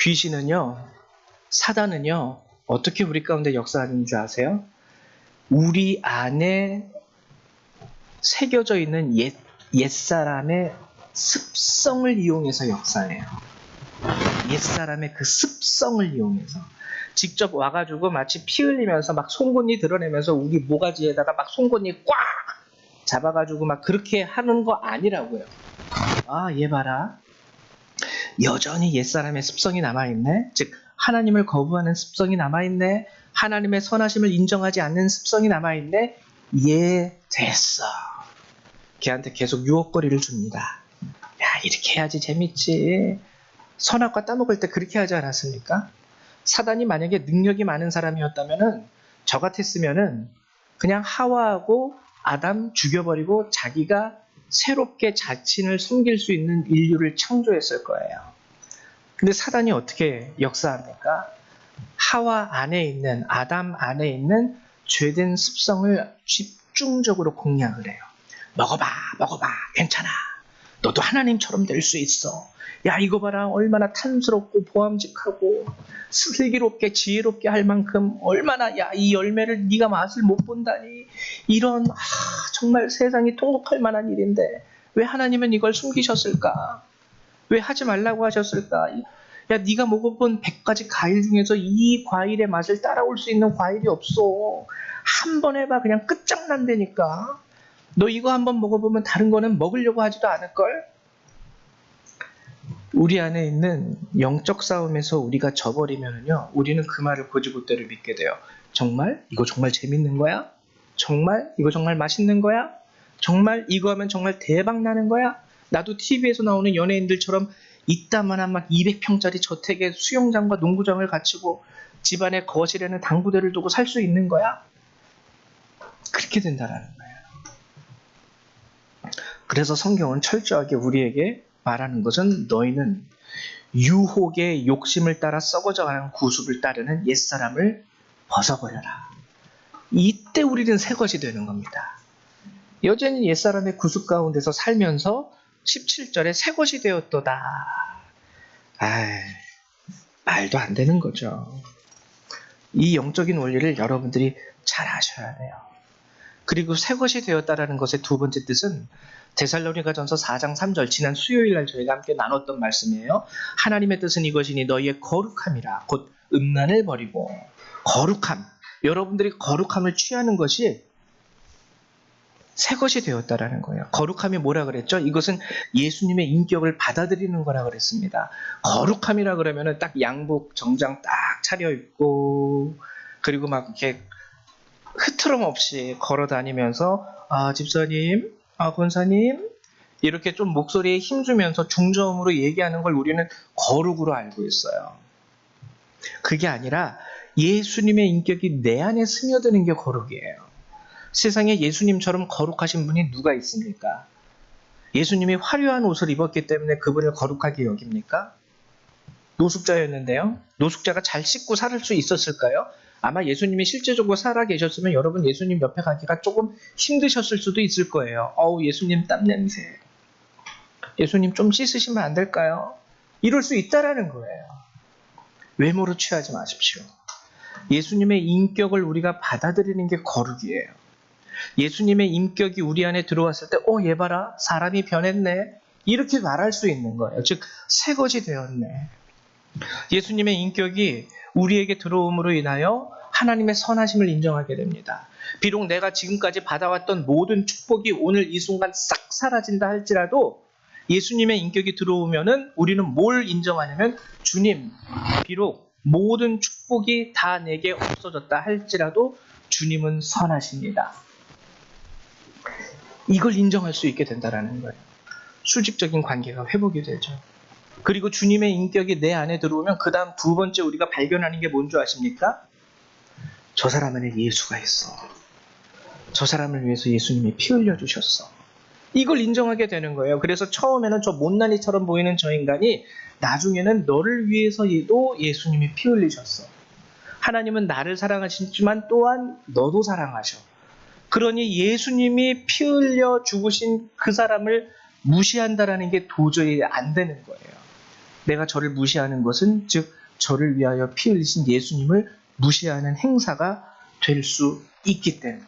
귀신은요, 사단은요 어떻게 우리 가운데 역사하는 줄 아세요? 우리 안에 새겨져 있는 옛사람의 습성을 이용해서 역사해요. 옛사람의 그 습성을 이용해서 직접 와가지고 마치 피 흘리면서 막 송곳니 드러내면서 우리 모가지에다가 막 송곳니 꽉 잡아가지고 막 그렇게 하는 거 아니라고요. 아, 얘 봐라. 여전히 옛사람의 습성이 남아있네. 즉 하나님을 거부하는 습성이 남아있네. 하나님의 선하심을 인정하지 않는 습성이 남아있네. 얘 됐어. 걔한테 계속 유혹거리를 줍니다. 야, 이렇게 해야지 재밌지. 선악과 따먹을 때 그렇게 하지 않았습니까? 사단이 만약에 능력이 많은 사람이었다면은 저 같았으면은 그냥 하와하고 아담 죽여버리고 자기가 새롭게 자신을 숨길 수 있는 인류를 창조했을 거예요. 근데 사단이 어떻게 역사합니까? 하와 안에 있는, 아담 안에 있는 죄된 습성을 집중적으로 공략을 해요. 먹어봐, 괜찮아. 너도 하나님처럼 될 수 있어. 야, 이거 봐라. 얼마나 탐스럽고 보암직하고 슬기롭게 지혜롭게 할 만큼 얼마나, 야, 이 열매를 네가 맛을 못 본다니. 이런 정말 세상이 통곡할 만한 일인데 왜 하나님은 이걸 숨기셨을까? 왜 하지 말라고 하셨을까? 야, 네가 먹어본 100가지 과일 중에서 이 과일의 맛을 따라올 수 있는 과일이 없어. 한 번 해봐. 그냥 끝장난다니까. 너 이거 한번 먹어보면 다른 거는 먹으려고 하지도 않을걸? 우리 안에 있는 영적 싸움에서 우리가 져버리면요, 우리는 그 말을 고지고대로 믿게 돼요. 정말? 이거 정말 재밌는 거야? 정말? 이거 정말 맛있는 거야? 정말? 이거 하면 정말 대박 나는 거야? 나도 TV에서 나오는 연예인들처럼 이따만한 막 200평짜리 저택에 수영장과 농구장을 갖추고 집안에 거실에는 당구대를 두고 살 수 있는 거야? 그렇게 된다라는 거예요. 그래서 성경은 철저하게 우리에게 말하는 것은 너희는 유혹의 욕심을 따라 썩어져가는 구습을 따르는 옛사람을 벗어버려라. 이때 우리는 새 것이 되는 겁니다. 여전히 옛사람의 구습 가운데서 살면서 17절에 새 것이 되었도다. 말도 안 되는 거죠. 이 영적인 원리를 여러분들이 잘 아셔야 돼요. 그리고 새 것이 되었다라는 것의 두 번째 뜻은 데살로니가전서 4장 3절 지난 수요일 날 저희가 함께 나눴던 말씀이에요. 하나님의 뜻은 이것이니 너희의 거룩함이라 곧 음란을 버리고 거룩함. 여러분들이 거룩함을 취하는 것이 새 것이 되었다라는 거예요. 거룩함이 뭐라 그랬죠? 이것은 예수님의 인격을 받아들이는 거라 그랬습니다. 거룩함이라 그러면은 딱 양복 정장 딱 차려입고 그리고 막 이렇게 흐트럼 없이 걸어 다니면서 집사님, 권사님 이렇게 좀 목소리에 힘주면서 중저음으로 얘기하는 걸 우리는 거룩으로 알고 있어요. 그게 아니라 예수님의 인격이 내 안에 스며드는 게 거룩이에요. 세상에 예수님처럼 거룩하신 분이 누가 있습니까? 예수님이 화려한 옷을 입었기 때문에 그분을 거룩하게 여깁니까? 노숙자였는데요. 노숙자가 잘 씻고 살 수 있었을까요? 아마 예수님이 실제적으로 살아 계셨으면 여러분 예수님 옆에 가기가 조금 힘드셨을 수도 있을 거예요. 예수님 땀 냄새. 예수님 좀 씻으시면 안 될까요? 이럴 수 있다라는 거예요. 외모로 취하지 마십시오. 예수님의 인격을 우리가 받아들이는 게 거룩이에요. 예수님의 인격이 우리 안에 들어왔을 때 얘 봐라 사람이 변했네 이렇게 말할 수 있는 거예요. 즉 새 것이 되었네. 예수님의 인격이 우리에게 들어옴으로 인하여 하나님의 선하심을 인정하게 됩니다. 비록 내가 지금까지 받아왔던 모든 축복이 오늘 이 순간 싹 사라진다 할지라도 예수님의 인격이 들어오면은 우리는 뭘 인정하냐면 주님, 비록 모든 축복이 다 내게 없어졌다 할지라도 주님은 선하십니다. 이걸 인정할 수 있게 된다는 거예요. 수직적인 관계가 회복이 되죠. 그리고 주님의 인격이 내 안에 들어오면 그 다음 두 번째 우리가 발견하는 게 뭔 줄 아십니까? 저 사람 안에 예수가 있어. 저 사람을 위해서 예수님이 피 흘려주셨어. 이걸 인정하게 되는 거예요. 그래서 처음에는 저 못난이처럼 보이는 저 인간이 나중에는 너를 위해서도 예수님이 피 흘리셨어. 하나님은 나를 사랑하시지만 또한 너도 사랑하셔. 그러니 예수님이 피 흘려 죽으신 그 사람을 무시한다라는 게 도저히 안 되는 거예요. 내가 저를 무시하는 것은 즉 저를 위하여 피 흘리신 예수님을 무시하는 행사가 될 수 있기 때문에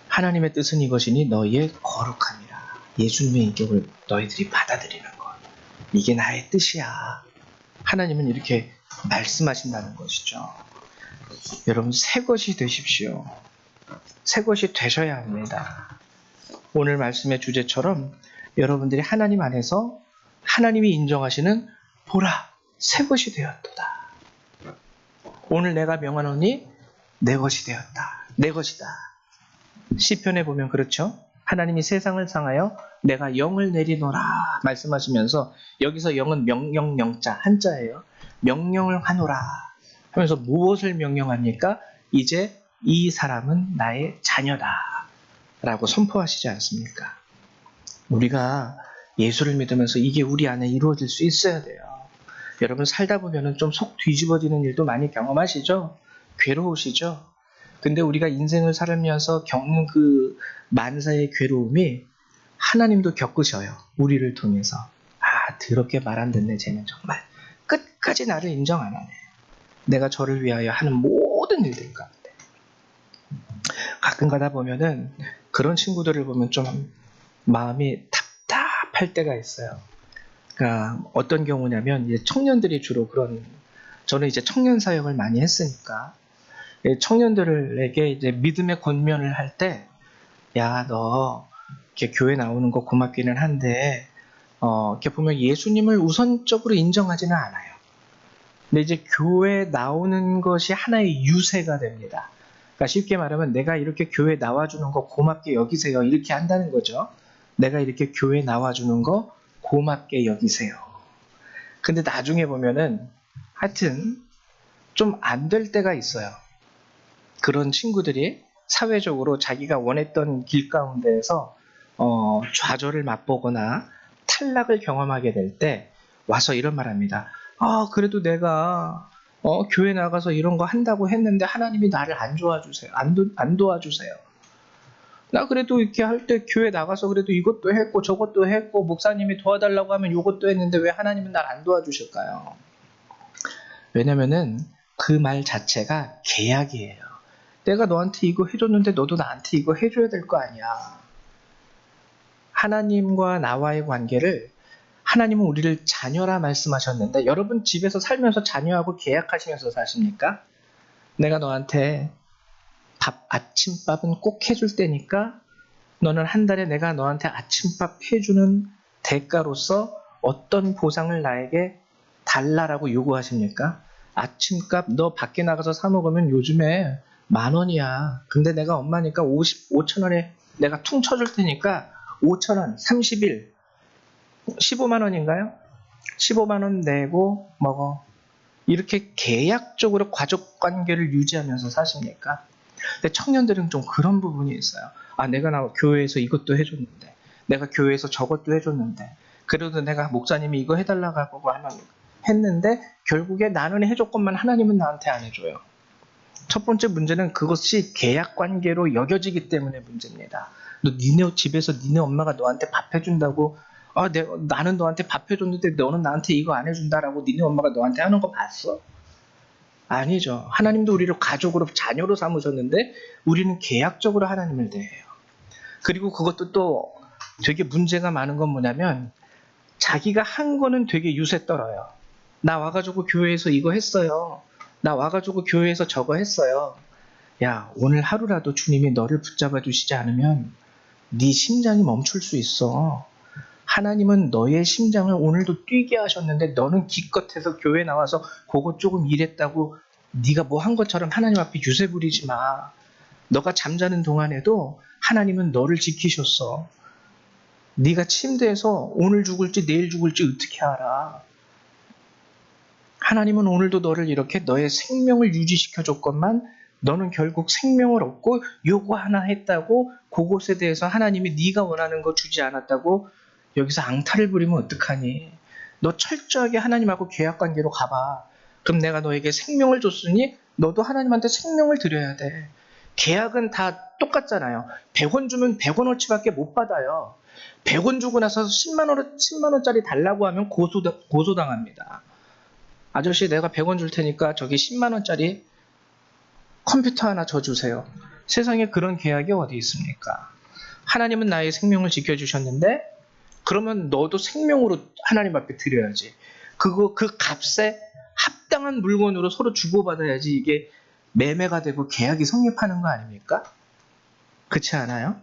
하나님의 뜻은 이것이니 너희의 거룩함이라. 예수님의 인격을 너희들이 받아들이는 것. 이게 나의 뜻이야. 하나님은 이렇게 말씀하신다는 것이죠. 여러분 새 것이 되십시오. 새 것이 되셔야 합니다. 오늘 말씀의 주제처럼 여러분들이 하나님 안에서 하나님이 인정하시는 보라 새 것이 되었도다. 오늘 내가 명하노니 내 것이 되었다. 내 것이다. 시편에 보면 그렇죠. 하나님이 세상을 상하여 내가 영을 내리노라 말씀하시면서 여기서 영은 명령 영자 한자예요. 명령을 하노라 하면서 무엇을 명령합니까? 이제 이 사람은 나의 자녀다 라고 선포하시지 않습니까? 우리가 예수를 믿으면서 이게 우리 안에 이루어질 수 있어야 돼요. 여러분 살다 보면 좀 속 뒤집어지는 일도 많이 경험하시죠? 괴로우시죠? 근데 우리가 인생을 살면서 겪는 그 만사의 괴로움이 하나님도 겪으셔요. 우리를 통해서. 더럽게 말 안 듣네 쟤는 정말. 끝까지 나를 인정 안 하네. 내가 저를 위하여 하는 모든 일들 가운데. 가끔 가다 보면은 그런 친구들을 보면 좀 마음이 답답할 때가 있어요. 그러니까 어떤 경우냐면 이제 청년들이 주로 저는 이제 청년 사역을 많이 했으니까 청년들에게 이제 믿음의 권면을 할 때, 야, 너 이렇게 교회 나오는 거 고맙기는 한데, 이렇게 보면 예수님을 우선적으로 인정하지는 않아요. 근데 이제 교회 나오는 것이 하나의 유세가 됩니다. 그러니까 쉽게 말하면 내가 이렇게 교회 나와주는 거 고맙게 여기세요. 이렇게 한다는 거죠. 내가 이렇게 교회 나와주는 거 고맙게 여기세요. 근데 나중에 보면은 하여튼 좀 안 될 때가 있어요. 그런 친구들이 사회적으로 자기가 원했던 길 가운데에서 좌절을 맛보거나 탈락을 경험하게 될 때 와서 이런 말 합니다. 그래도 내가 교회 나가서 이런 거 한다고 했는데 하나님이 나를 안 도와주세요. 나 그래도 이렇게 할 때 교회 나가서 그래도 이것도 했고 저것도 했고 목사님이 도와달라고 하면 이것도 했는데 왜 하나님은 날 안 도와주실까요? 왜냐면은 그 말 자체가 계약이에요. 내가 너한테 이거 해줬는데 너도 나한테 이거 해줘야 될 거 아니야. 하나님과 나와의 관계를, 하나님은 우리를 자녀라 말씀하셨는데 여러분 집에서 살면서 자녀하고 계약하시면서 사십니까? 내가 너한테 아침밥은 꼭 해줄 테니까 너는 한 달에 내가 너한테 아침밥 해주는 대가로서 어떤 보상을 나에게 달라라고 요구하십니까? 아침밥 너 밖에 나가서 사 먹으면 요즘에 10,000원이야. 근데 내가 엄마니까 5,000원에 내가 퉁 쳐줄 테니까 5,000원, 30일, 15만 원인가요? 15만 원 내고 먹어. 이렇게 계약적으로 가족 관계를 유지하면서 사십니까? 근데 청년들은 좀 그런 부분이 있어요. 아, 내가 교회에서 이것도 해줬는데, 내가 교회에서 저것도 해줬는데, 그래도 내가 목사님이 이거 해달라고 하고 했는데 결국에 나는 해줬건만 하나님은 나한테 안 해줘요. 첫 번째 문제는 그것이 계약 관계로 여겨지기 때문에 문제입니다. 너 니네 집에서 니네 엄마가 너한테 밥 해준다고, 나는 너한테 밥 해줬는데 너는 나한테 이거 안 해준다라고 니네 엄마가 너한테 하는 거 봤어? 아니죠. 하나님도 우리를 가족으로, 자녀로 삼으셨는데 우리는 계약적으로 하나님을 대해요. 그리고 그것도 또 되게 문제가 많은 건 뭐냐면 자기가 한 거는 되게 유세 떨어요. 나 와가지고 교회에서 이거 했어요. 나 와가지고 교회에서 저거 했어요. 야, 오늘 하루라도 주님이 너를 붙잡아 주시지 않으면 네 심장이 멈출 수 있어. 하나님은 너의 심장을 오늘도 뛰게 하셨는데 너는 기껏해서 교회 나와서 그거 조금 일했다고 네가 뭐 한 것처럼 하나님 앞에 유세 부리지 마. 너가 잠자는 동안에도 하나님은 너를 지키셨어. 네가 침대에서 오늘 죽을지 내일 죽을지 어떻게 알아? 하나님은 오늘도 너를 이렇게 너의 생명을 유지시켜줬건만 너는 결국 생명을 얻고 요거 하나 했다고 그것에 대해서 하나님이 네가 원하는 거 주지 않았다고 여기서 앙탈을 부리면 어떡하니? 너 철저하게 하나님하고 계약관계로 가봐. 그럼 내가 너에게 생명을 줬으니 너도 하나님한테 생명을 드려야 돼. 계약은 다 똑같잖아요. 100원 주면 100원어치밖에 못 받아요. 100원 주고 나서 10만 원짜리 달라고 하면 고소당합니다. 아저씨 내가 100원 줄 테니까 저기 10만 원짜리 컴퓨터 하나 줘주세요. 세상에 그런 계약이 어디 있습니까? 하나님은 나의 생명을 지켜주셨는데 그러면 너도 생명으로 하나님 앞에 드려야지. 그 값에 합당한 물건으로 서로 주고받아야지 이게 매매가 되고 계약이 성립하는 거 아닙니까? 그렇지 않아요?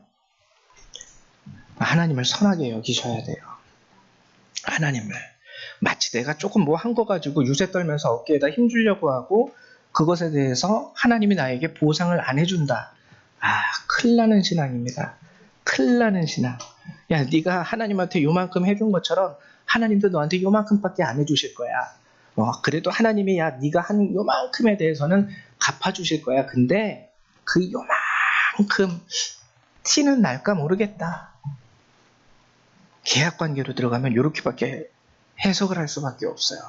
하나님을 선하게 여기셔야 돼요. 하나님을. 마치 내가 조금 뭐 한 거 가지고 유세 떨면서 어깨에다 힘주려고 하고 그것에 대해서 하나님이 나에게 보상을 안 해준다. 큰일 나는 신앙입니다. 큰일 나는 신앙. 야, 네가 하나님한테 요만큼 해준 것처럼 하나님도 너한테 요만큼밖에 안 해주실 거야. 그래도 하나님이 야, 네가 한 요만큼에 대해서는 갚아주실 거야. 근데 그 요만큼 티는 날까 모르겠다. 계약관계로 들어가면 이렇게밖에 해석을 할 수밖에 없어요.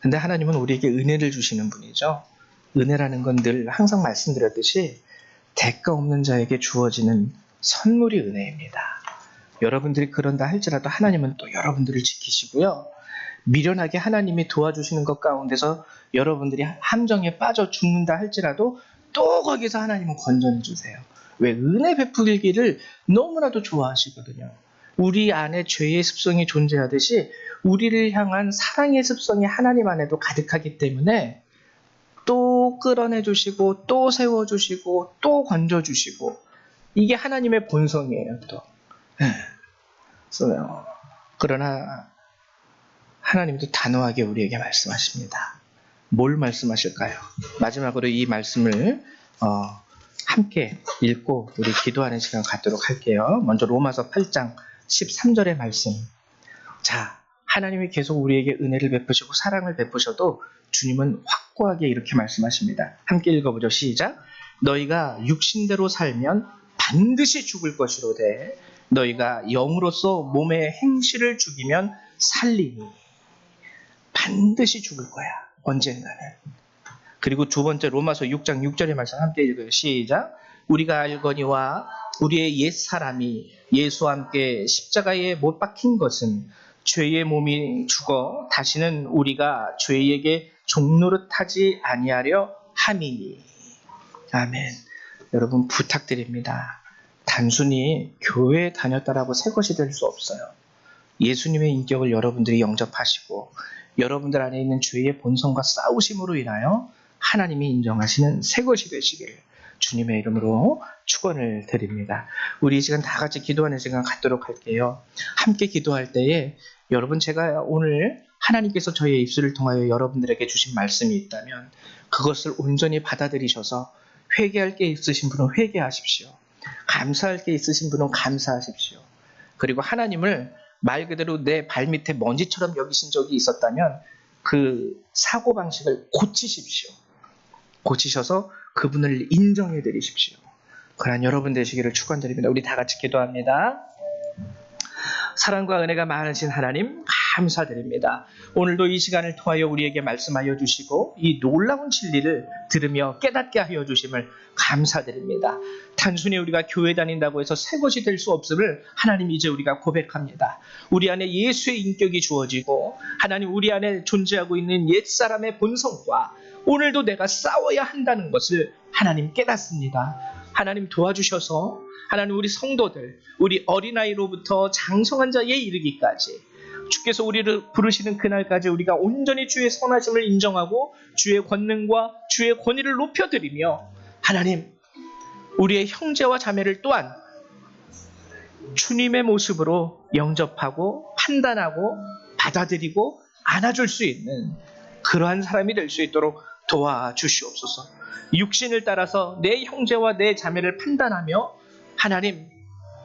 근데 하나님은 우리에게 은혜를 주시는 분이죠. 은혜라는 건 늘 항상 말씀드렸듯이 대가 없는 자에게 주어지는 선물이 은혜입니다. 여러분들이 그런다 할지라도 하나님은 또 여러분들을 지키시고요. 미련하게 하나님이 도와주시는 것 가운데서 여러분들이 함정에 빠져 죽는다 할지라도 또 거기서 하나님은 건져내 주세요. 왜? 은혜 베풀기를 너무나도 좋아하시거든요. 우리 안에 죄의 습성이 존재하듯이 우리를 향한 사랑의 습성이 하나님 안에도 가득하기 때문에 또 끌어내 주시고 또 세워 주시고 또 건져 주시고 이게 하나님의 본성이에요. 또 그러나 하나님도 단호하게 우리에게 말씀하십니다. 뭘 말씀하실까요? 마지막으로 이 말씀을 함께 읽고 우리 기도하는 시간 갖도록 할게요. 먼저 로마서 8장 13절의 말씀. 자, 하나님이 계속 우리에게 은혜를 베푸시고 사랑을 베푸셔도 주님은 확고하게 이렇게 말씀하십니다. 함께 읽어보죠. 시작. 너희가 육신대로 살면 반드시 죽을 것이로되 너희가 영으로서 몸의 행실을 죽이면 살리니. 반드시 죽을 거야. 언젠가는. 그리고 두 번째 로마서 6장 6절의 말씀 함께 읽어요. 시작. 우리가 알거니와 우리의 옛사람이 예수와 함께 십자가에 못 박힌 것은 죄의 몸이 죽어 다시는 우리가 죄에게 종노릇하지 아니하려 함이니. 아멘. 여러분 부탁드립니다. 단순히 교회에 다녔다라고 새 것이 될 수 없어요. 예수님의 인격을 여러분들이 영접하시고 여러분들 안에 있는 죄의 본성과 싸우심으로 인하여 하나님이 인정하시는 새 것이 되시길 주님의 이름으로 축원을 드립니다. 우리 이 시간 다 같이 기도하는 시간 갖도록 할게요. 함께 기도할 때에 여러분, 제가 오늘 하나님께서 저의 입술을 통하여 여러분들에게 주신 말씀이 있다면 그것을 온전히 받아들이셔서 회개할 게 있으신 분은 회개하십시오. 감사할 게 있으신 분은 감사하십시오. 그리고 하나님을 말 그대로 내 발밑에 먼지처럼 여기신 적이 있었다면 그 사고방식을 고치십시오. 고치셔서 그분을 인정해 드리십시오. 그러한 여러분 되시기를 축원드립니다. 우리 다 같이 기도합니다. 사랑과 은혜가 많으신 하나님 감사드립니다. 오늘도 이 시간을 통하여 우리에게 말씀하여 주시고 이 놀라운 진리를 들으며 깨닫게 하여 주심을 감사드립니다. 단순히 우리가 교회 다닌다고 해서 새 것이 될 수 없음을 하나님 이제 우리가 고백합니다. 우리 안에 예수의 인격이 주어지고 하나님 우리 안에 존재하고 있는 옛사람의 본성과 오늘도 내가 싸워야 한다는 것을 하나님 깨닫습니다. 하나님 도와주셔서 하나님 우리 성도들, 우리 어린아이로부터 장성한 자에 이르기까지 주께서 우리를 부르시는 그날까지 우리가 온전히 주의 선하심을 인정하고 주의 권능과 주의 권위를 높여드리며 하나님 우리의 형제와 자매를 또한 주님의 모습으로 영접하고 판단하고 받아들이고 안아줄 수 있는 그러한 사람이 될 수 있도록 도와주시옵소서. 육신을 따라서 내 형제와 내 자매를 판단하며 하나님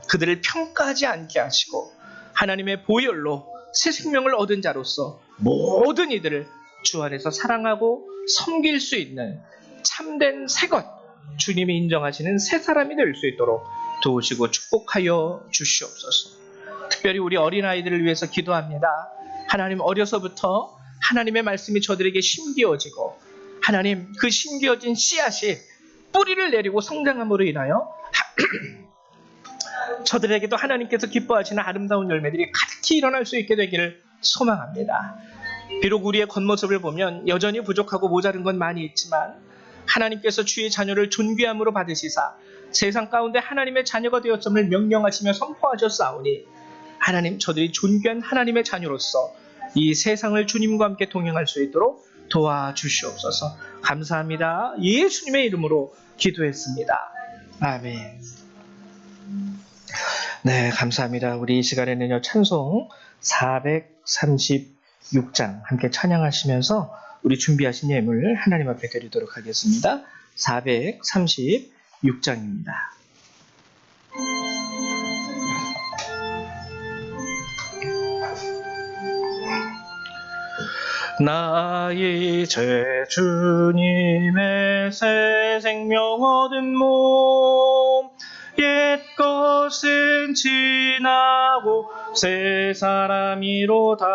그들을 평가하지 않게 하시고 하나님의 보혈로 새 생명을 얻은 자로서 모든 이들을 주 안에서 사랑하고 섬길 수 있는 참된 새것, 주님이 인정하시는 새 사람이 될 수 있도록 도우시고 축복하여 주시옵소서. 특별히 우리 어린아이들을 위해서 기도합니다. 하나님 어려서부터 하나님의 말씀이 저들에게 심기어지고 하나님 그 심기어진 씨앗이 뿌리를 내리고 성장함으로 인하여 저들에게도 하나님께서 기뻐하시는 아름다운 열매들이 가득히 일어날 수 있게 되기를 소망합니다. 비록 우리의 겉모습을 보면 여전히 부족하고 모자른 건 많이 있지만 하나님께서 주의 자녀를 존귀함으로 받으시사 세상 가운데 하나님의 자녀가 되었음을 명령하시며 선포하셨사오니 하나님 저들이 존귀한 하나님의 자녀로서 이 세상을 주님과 함께 동행할 수 있도록 도와주시옵소서. 감사합니다. 예수님의 이름으로 기도했습니다. 아멘. 네, 감사합니다. 우리 이 시간에는요, 찬송 436장 함께 찬양하시면서 우리 준비하신 예물 하나님 앞에 드리도록 하겠습니다. 436장입니다. 나의 죄 주님의 새 생명 얻은 몸 옛것은 지나고 새 사람이로다.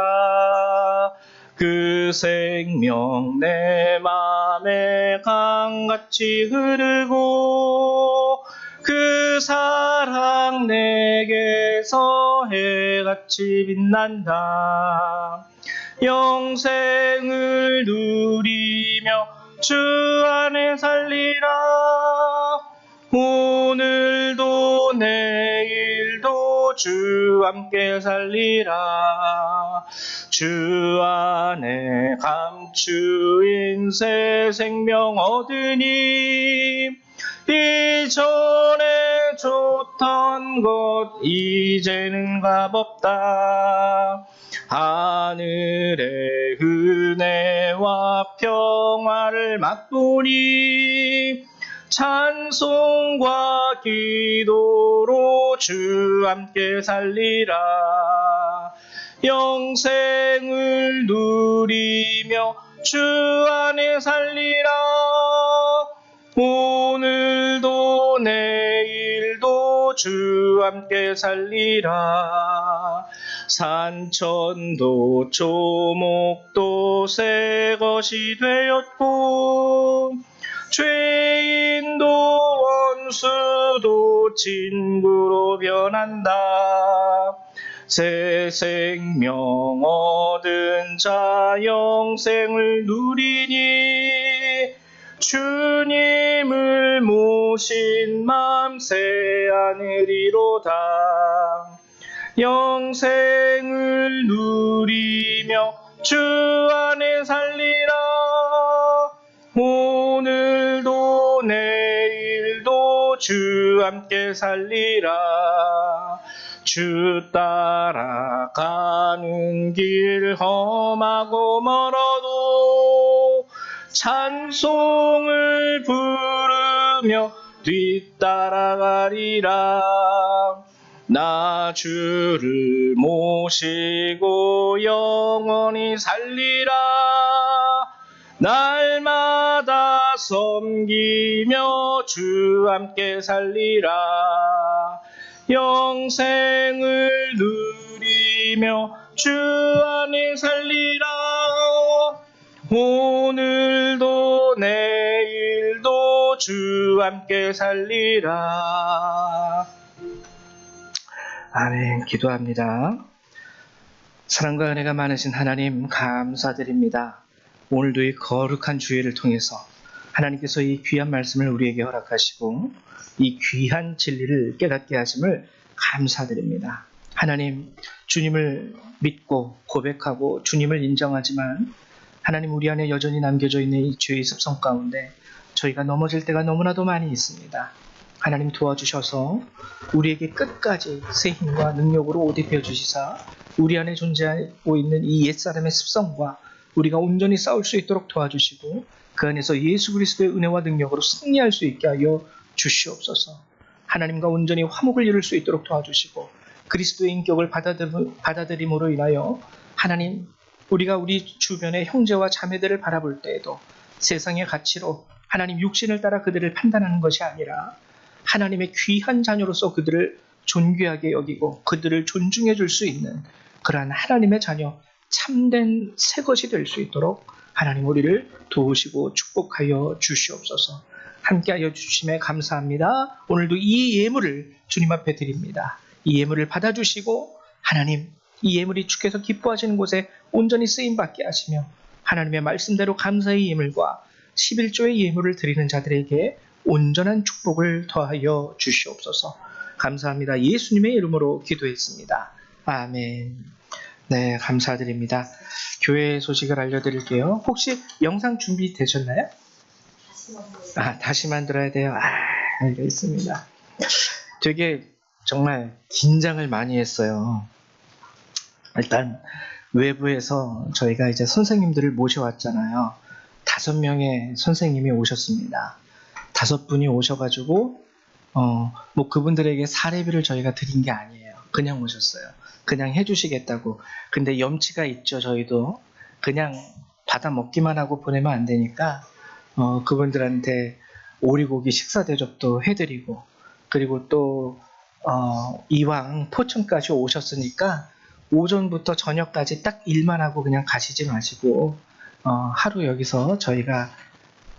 그 생명 내 맘에 강같이 흐르고 그 사랑 내게서 해같이 빛난다. 영생을 누리며 주 안에 살리라. 오늘도 내일도 주 함께 살리라. 주 안에 감추인 새 생명 얻으니 이전에 좋던 것 이제는 값없다. 하늘의 은혜와 평화를 맛보니 찬송과 기도로 주 함께 살리라. 영생을 누리며 주 안에 살리라. 오늘도 내일도 주 함께 살리라. 산천도 조목도 새 것이 되었고 죄인도 원수도 친구로 변한다. 새 생명 얻은 자 영생을 누리니 주님을 모신 맘 새하늘이로다. 영생을 누리며 주 안에 살리라. 오늘도 내일도 주 함께 살리라. 주 따라가는 길 험하고 멀어도 찬송을 부르며 뒤따라가리라. 나 주를 모시고 영원히 살리라. 날마다 섬기며 주 함께 살리라. 영생을 누리며 주 안에 살리라. 오늘도 내일도 주 함께 살리라. 아멘. 기도합니다. 사랑과 은혜가 많으신 하나님 감사드립니다. 오늘도 이 거룩한 주일을 통해서 하나님께서 이 귀한 말씀을 우리에게 허락하시고 이 귀한 진리를 깨닫게 하심을 감사드립니다. 하나님, 주님을 믿고 고백하고 주님을 인정하지만 하나님, 우리 안에 여전히 남겨져 있는 이 죄의 습성 가운데 저희가 넘어질 때가 너무나도 많이 있습니다. 하나님, 도와주셔서 우리에게 끝까지 새 힘과 능력으로 옷 입혀 주시사 우리 안에 존재하고 있는 이 옛사람의 습성과 우리가 온전히 싸울 수 있도록 도와주시고 그 안에서 예수 그리스도의 은혜와 능력으로 승리할 수 있게 하여 주시옵소서. 하나님과 온전히 화목을 이룰 수 있도록 도와주시고 그리스도의 인격을 받아들임으로 인하여 하나님, 우리가 우리 주변의 형제와 자매들을 바라볼 때에도 세상의 가치로 하나님 육신을 따라 그들을 판단하는 것이 아니라 하나님의 귀한 자녀로서 그들을 존귀하게 여기고 그들을 존중해 줄 수 있는 그러한 하나님의 자녀, 참된 새 것이 될 수 있도록 하나님 우리를 도우시고 축복하여 주시옵소서. 함께하여 주심에 감사합니다. 오늘도 이 예물을 주님 앞에 드립니다. 이 예물을 받아주시고 하나님, 이 예물이 주께서 기뻐하시는 곳에 온전히 쓰임받게 하시며 하나님의 말씀대로 감사의 예물과 11조의 예물을 드리는 자들에게 온전한 축복을 더하여 주시옵소서. 감사합니다. 예수님의 이름으로 기도했습니다. 아멘. 네, 감사드립니다. 교회 소식을 알려드릴게요. 혹시 영상 준비되셨나요? 다시 만들어야 돼요. 알겠습니다. 되게 정말 긴장을 많이 했어요. 일단 외부에서 저희가 이제 선생님들을 모셔왔잖아요. 5명의 선생님이 오셨습니다. 5분이 오셔가지고 뭐 그분들에게 사례비를 저희가 드린 게 아니에요. 그냥 오셨어요. 그냥 해주시겠다고. 근데 염치가 있죠. 저희도 그냥 받아 먹기만 하고 보내면 안 되니까 그분들한테 오리고기 식사 대접도 해드리고, 그리고 또 이왕 포천까지 오셨으니까 오전부터 저녁까지 딱 일만 하고 그냥 가시지 마시고 하루 여기서 저희가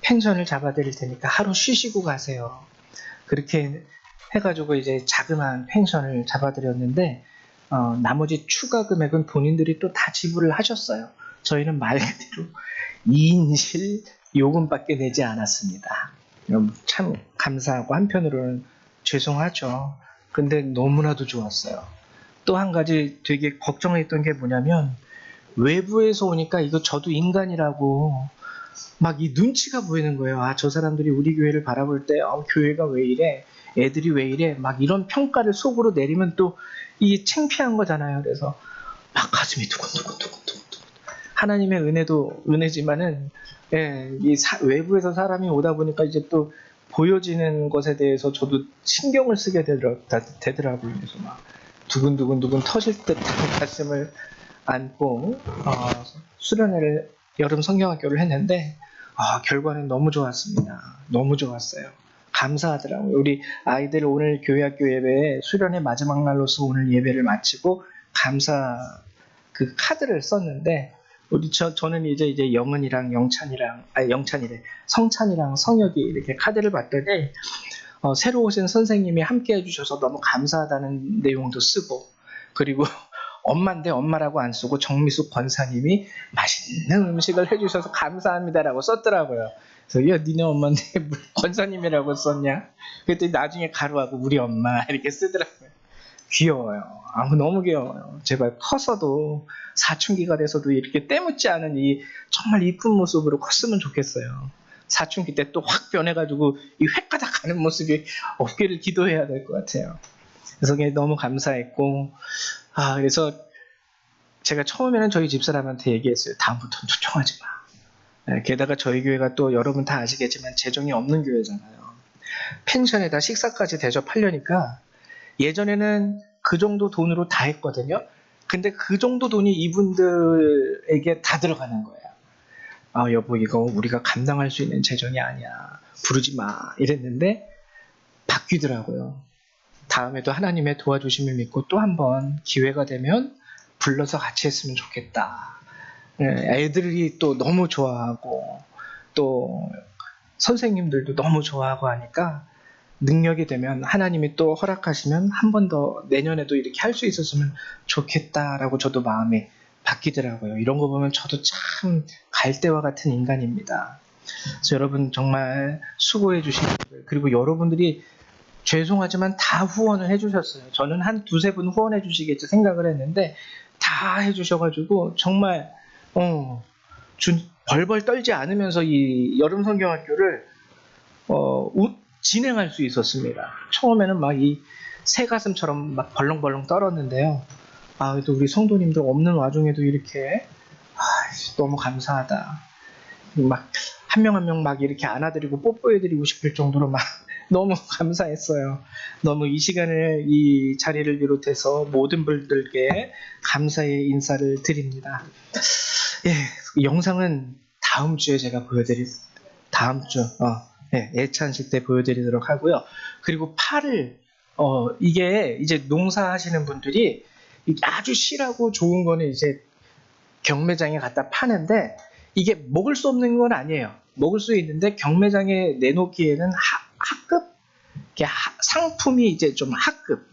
펜션을 잡아드릴 테니까 하루 쉬시고 가세요. 그렇게 해가지고 이제 자그마한 펜션을 잡아드렸는데 나머지 추가 금액은 본인들이 또 다 지불을 하셨어요. 저희는 말 그대로 2인실 요금밖에 내지 않았습니다. 참 감사하고 한편으로는 죄송하죠. 근데 너무나도 좋았어요. 또 한 가지 되게 걱정했던 게 뭐냐면 외부에서 오니까 이거 저도 인간이라고 막 이 눈치가 보이는 거예요. 저 사람들이 우리 교회를 바라볼 때 교회가 왜 이래? 애들이 왜 이래? 막 이런 평가를 속으로 내리면 또 이게 창피한 거잖아요. 그래서 막 가슴이 두근두근두근두근. 하나님의 은혜도 은혜지만은 외부에서 사람이 오다 보니까 이제 또 보여지는 것에 대해서 저도 신경을 쓰게 되더라고요. 그래서 막 두근두근 터질 듯한 가슴을 안고 수련회를 여름 성경학교를 했는데 결과는 너무 좋았습니다. 너무 좋았어요. 감사하더라고요. 우리 아이들 오늘 교회학교 예배에 수련회 마지막 날로서 오늘 예배를 마치고 감사 그 카드를 썼는데 저는 이제 영은이랑 성찬이랑 성혁이 이렇게 카드를 봤더니 새로 오신 선생님이 함께 해주셔서 너무 감사하다는 내용도 쓰고, 그리고 엄마인데 엄마라고 안 쓰고 정미숙 권사님이 맛있는 음식을 해주셔서 감사합니다라고 썼더라고요. 그래서 야, 니네 엄마인데 뭘 권사님이라고 썼냐? 그랬더니 나중에 가루하고 우리 엄마 이렇게 쓰더라고요. 귀여워요. 너무 귀여워요. 제발 커서도 사춘기가 돼서도 이렇게 때묻지 않은 이 정말 이쁜 모습으로 컸으면 좋겠어요. 사춘기 때 또 확 변해가지고 이 획가닥 가는 모습이 없기를 기도해야 될 것 같아요. 그래서 그게 너무 감사했고, 그래서 제가 처음에는 저희 집사람한테 얘기했어요. 다음부터는 초청하지 마. 게다가 저희 교회가 또 여러분 다 아시겠지만 재정이 없는 교회잖아요. 펜션에다 식사까지 대접하려니까 예전에는 그 정도 돈으로 다 했거든요. 근데 그 정도 돈이 이분들에게 다 들어가는 거예요. 여보, 이거 우리가 감당할 수 있는 재정이 아니야. 부르지 마. 이랬는데 바뀌더라고요. 다음에도 하나님의 도와주심을 믿고 또 한 번 기회가 되면 불러서 같이 했으면 좋겠다. 애들이 또 너무 좋아하고 또 선생님들도 너무 좋아하고 하니까 능력이 되면 하나님이 또 허락하시면 한 번 더 내년에도 이렇게 할 수 있었으면 좋겠다라고 저도 마음이 바뀌더라고요. 이런 거 보면 저도 참 갈대와 같은 인간입니다. 그래서 여러분 정말 수고해 주신 분들, 그리고 여러분들이 죄송하지만 다 후원을 해주셨어요. 저는 한 두세 분 후원해 주시겠지 생각을 했는데 다 해주셔가지고 정말 벌벌 떨지 않으면서 이 여름 성경학교를 진행할 수 있었습니다. 처음에는 막 이 새가슴처럼 막 벌렁벌렁 떨었는데요. 그래도 우리 성도님들 없는 와중에도 이렇게 너무 감사하다. 막 한 명 한 명 막 이렇게 안아드리고 뽀뽀해드리고 싶을 정도로 막 너무 감사했어요. 너무 이 시간을, 이 자리를 비롯해서 모든 분들께 감사의 인사를 드립니다. 영상은 다음 주에 제가 다음 주 예찬식 때 보여드리도록 하고요. 그리고 파를 이게 이제 농사하시는 분들이 아주 실하고 좋은 거는 이제 경매장에 갖다 파는데 이게 먹을 수 없는 건 아니에요. 먹을 수 있는데 경매장에 내놓기에는 하급? 상품이 이제 좀 하급.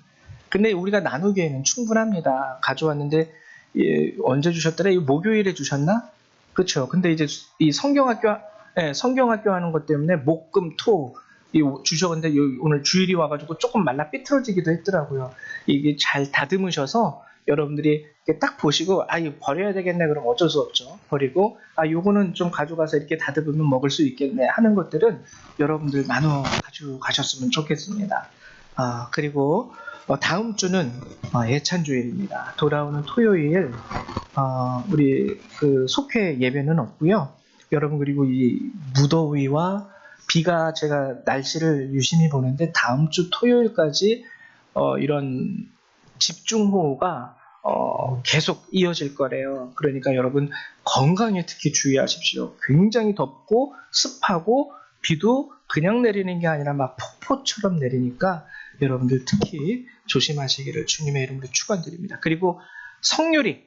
근데 우리가 나누기에는 충분합니다. 가져왔는데 언제 주셨더라? 이거 목요일에 주셨나? 그렇죠. 근데 이제 이 성경학교 하는 것 때문에 목금토 주셨는데 오늘 주일이 와가지고 조금 말라 삐뚤어지기도 했더라고요. 이게 잘 다듬으셔서 여러분들이 딱 보시고 이거 버려야 되겠네 그럼 어쩔 수 없죠. 버리고 요거는 좀 가져가서 이렇게 다듬으면 먹을 수 있겠네 하는 것들은 여러분들 나눠 가져가셨으면 좋겠습니다. 그리고 다음 주는 예찬주일입니다. 돌아오는 토요일 우리 그 속회 예배는 없고요. 여러분 그리고 이 무더위와 비가 제가 날씨를 유심히 보는데 다음 주 토요일까지 이런 집중호우가 계속 이어질 거래요. 그러니까 여러분 건강에 특히 주의하십시오. 굉장히 덥고 습하고 비도 그냥 내리는 게 아니라 막 폭포처럼 내리니까 여러분들 특히 조심하시기를 주님의 이름으로 축원드립니다. 그리고 성유리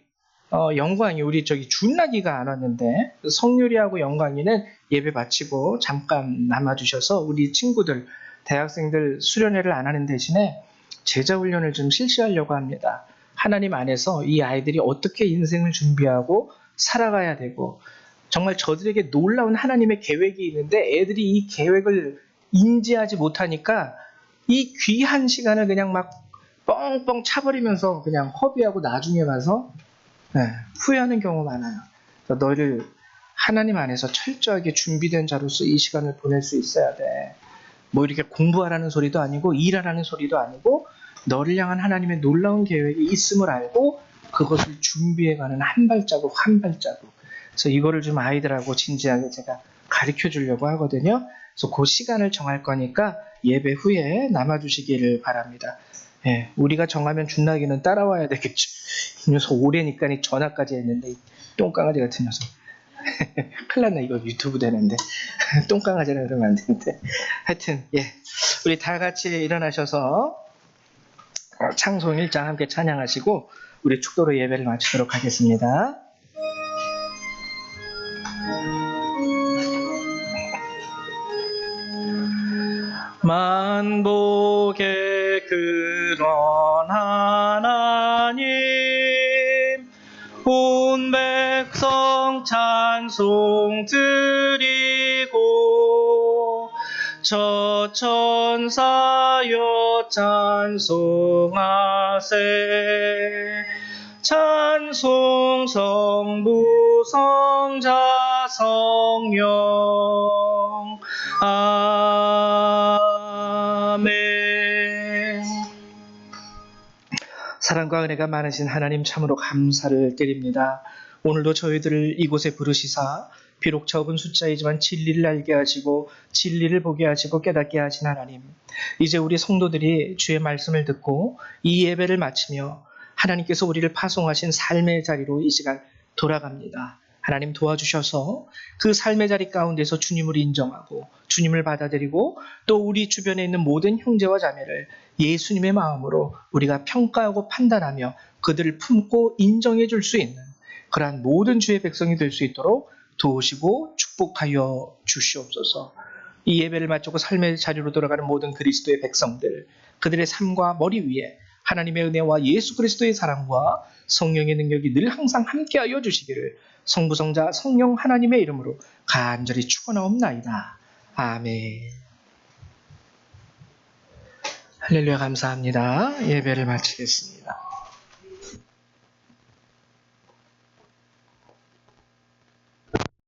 영광이 우리 준나기가 안 왔는데 성유리하고 영광이는 예배 마치고 잠깐 남아주셔서 우리 친구들 대학생들 수련회를 안 하는 대신에 제자훈련을 좀 실시하려고 합니다. 하나님 안에서 이 아이들이 어떻게 인생을 준비하고 살아가야 되고 정말 저들에게 놀라운 하나님의 계획이 있는데 애들이 이 계획을 인지하지 못하니까 이 귀한 시간을 그냥 막 뻥뻥 차버리면서 그냥 허비하고 나중에 와서 후회하는 경우가 많아요. 그래서 너희를 하나님 안에서 철저하게 준비된 자로서 이 시간을 보낼 수 있어야 돼. 뭐 이렇게 공부하라는 소리도 아니고 일하라는 소리도 아니고 너를 향한 하나님의 놀라운 계획이 있음을 알고 그것을 준비해가는 한 발자국 한 발자국. 그래서 이거를 좀 아이들하고 진지하게 제가 가르쳐 주려고 하거든요. 그래서 그 시간을 정할 거니까 예배 후에 남아주시기를 바랍니다. 우리가 정하면 준나기는 따라와야 되겠죠. 이 녀석 올해니까 전화까지 했는데 똥강아지 같은 녀석. 큰일 났네. 이거 유튜브 되는데 똥강아지라 그러면 안 되는데 하여튼 우리 다 같이 일어나셔서 창송 1장 함께 찬양하시고 우리 축도로 예배를 마치도록 하겠습니다. 만복의 그런 하나님 온 백성 찬송 드리고 저 천사여 찬송하세. 찬송 성부 성자 성령. 아멘. 사랑과 은혜가 많으신 하나님 참으로 감사를 드립니다. 오늘도 저희들을 이곳에 부르시사 비록 적은 숫자이지만 진리를 알게 하시고 진리를 보게 하시고 깨닫게 하신 하나님, 이제 우리 성도들이 주의 말씀을 듣고 이 예배를 마치며 하나님께서 우리를 파송하신 삶의 자리로 이 시간 돌아갑니다. 하나님 도와주셔서 그 삶의 자리 가운데서 주님을 인정하고 주님을 받아들이고 또 우리 주변에 있는 모든 형제와 자매를 예수님의 마음으로 우리가 평가하고 판단하며 그들을 품고 인정해 줄 수 있는 그러한 모든 주의 백성이 될 수 있도록 도우시고 축복하여 주시옵소서. 이 예배를 마치고 삶의 자리로 돌아가는 모든 그리스도의 백성들, 그들의 삶과 머리 위에 하나님의 은혜와 예수 그리스도의 사랑과 성령의 능력이 늘 항상 함께하여 주시기를 성부 성자 성령 하나님의 이름으로 간절히 축원하옵나이다. 아멘. 할렐루야. 감사합니다. 예배를 마치겠습니다.